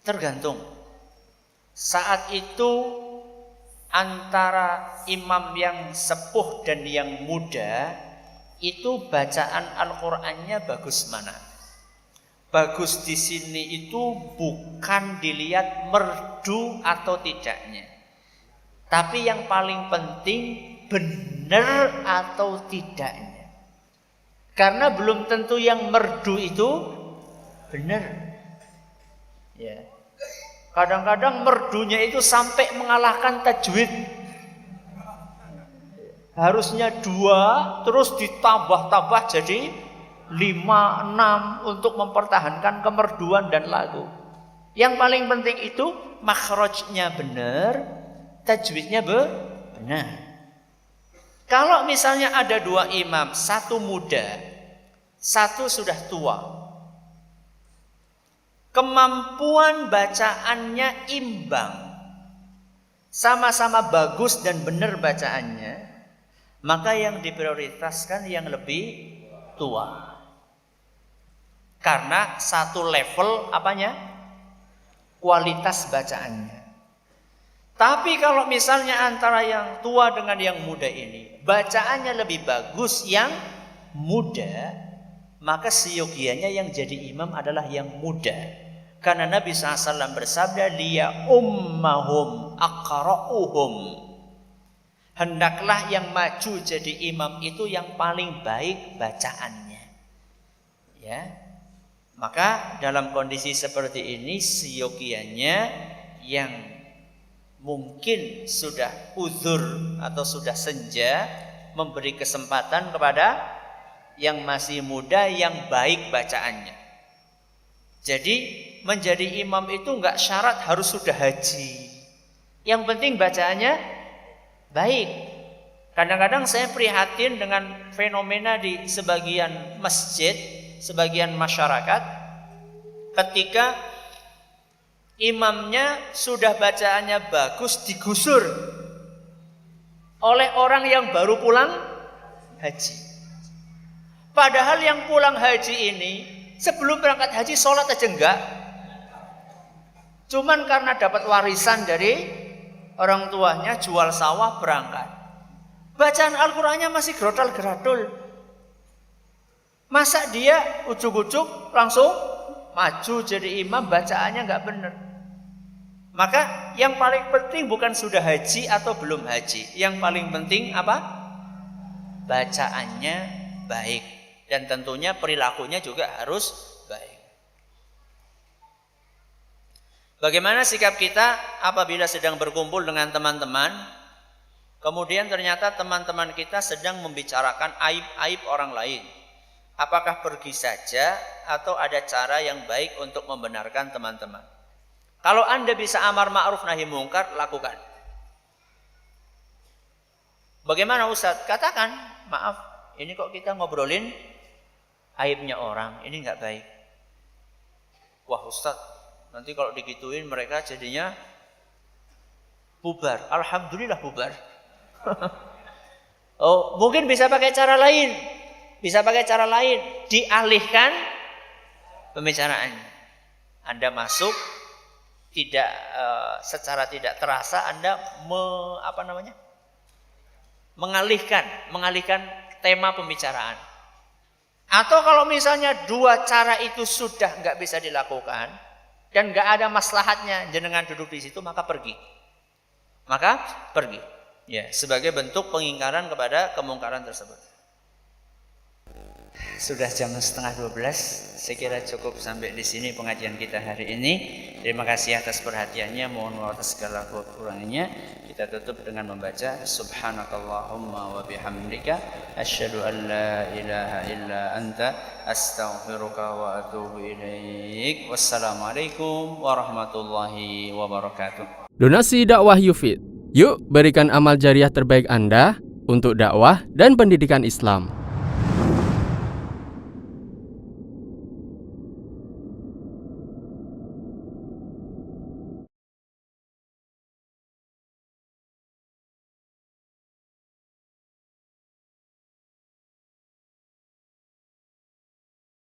Tergantung. Saat itu antara imam yang sepuh dan yang muda itu bacaan Al-Qur'annya bagus mana? Bagus di sini itu bukan dilihat merdu atau tidaknya, tapi yang paling penting benar atau tidaknya. Karena belum tentu yang merdu itu benar. Ya. Kadang-kadang merdunya itu sampai mengalahkan tajwid. Harusnya 2 terus ditambah-tambah jadi 5, 6 untuk mempertahankan kemerduan dan lagu. Yang paling penting itu makhrajnya benar, tajwidnya benar. Kalau misalnya ada 2 imam, satu muda, satu sudah tua, kemampuan bacaannya imbang, sama-sama bagus dan benar bacaannya, maka yang diprioritaskan yang lebih tua. Karena satu level apanya? Kualitas bacaannya. Tapi kalau misalnya antara yang tua dengan yang muda ini bacaannya lebih bagus yang muda, maka seyogianya yang jadi imam adalah yang muda. Karena Nabi SAW bersabda, liya ummahum aqra'uhum. Hendaklah yang maju jadi imam itu yang paling baik bacaannya. Ya. Maka dalam kondisi seperti ini seyogianya yang mungkin sudah uzur atau sudah senja memberi kesempatan kepada yang masih muda yang baik bacaannya. Jadi menjadi imam itu enggak syarat harus sudah haji. Yang penting bacaannya baik. Kadang-kadang saya prihatin dengan fenomena di sebagian masjid, sebagian masyarakat, ketika imamnya sudah bacaannya bagus digusur oleh orang yang baru pulang haji. Padahal yang pulang haji ini sebelum berangkat haji sholat aja enggak. Cuman karena dapat warisan dari orang tuanya jual sawah berangkat. Bacaan Al-Qur'annya masih grodal-gradul. Masa dia ujuk-ujuk langsung maju jadi imam bacaannya enggak benar. Maka yang paling penting bukan sudah haji atau belum haji. Yang paling penting apa? Bacaannya baik. Dan tentunya perilakunya juga harus baik. Bagaimana sikap kita apabila sedang berkumpul dengan teman-teman, kemudian ternyata teman-teman kita sedang membicarakan aib-aib orang lain? Apakah pergi saja atau ada cara yang baik untuk membenarkan teman-teman? Kalau Anda bisa amar ma'ruf nahi mungkar, lakukan. Bagaimana Ustaz? Katakan, maaf, ini kok kita ngobrolin aibnya orang, ini enggak baik. Wah Ustaz, nanti kalau digituin mereka jadinya bubar. Alhamdulillah bubar. Oh, mungkin bisa pakai cara lain. Bisa pakai cara lain, dialihkan pembicaraannya. Anda masuk tidak secara tidak terasa Anda mengalihkan tema pembicaraan. Atau kalau misalnya 2 cara itu sudah nggak bisa dilakukan dan nggak ada maslahatnya jenengan duduk di situ, maka pergi. Ya, sebagai bentuk pengingkaran kepada kemungkaran tersebut. Sudah jam 11:30, saya kira cukup sampai di sini pengajian kita hari ini. Terima kasih atas perhatiannya, mohon maaf atas segala kekurangannya. Kita tutup dengan membaca subhanakallahumma wa bihamdika asyhadu an la ilaha illa anta astaghfiruka wa atubu ilaik. Wassalamualaikum warahmatullahi wabarakatuh. Donasi dakwah Yufid. Yuk berikan amal jariah terbaik Anda untuk dakwah dan pendidikan Islam.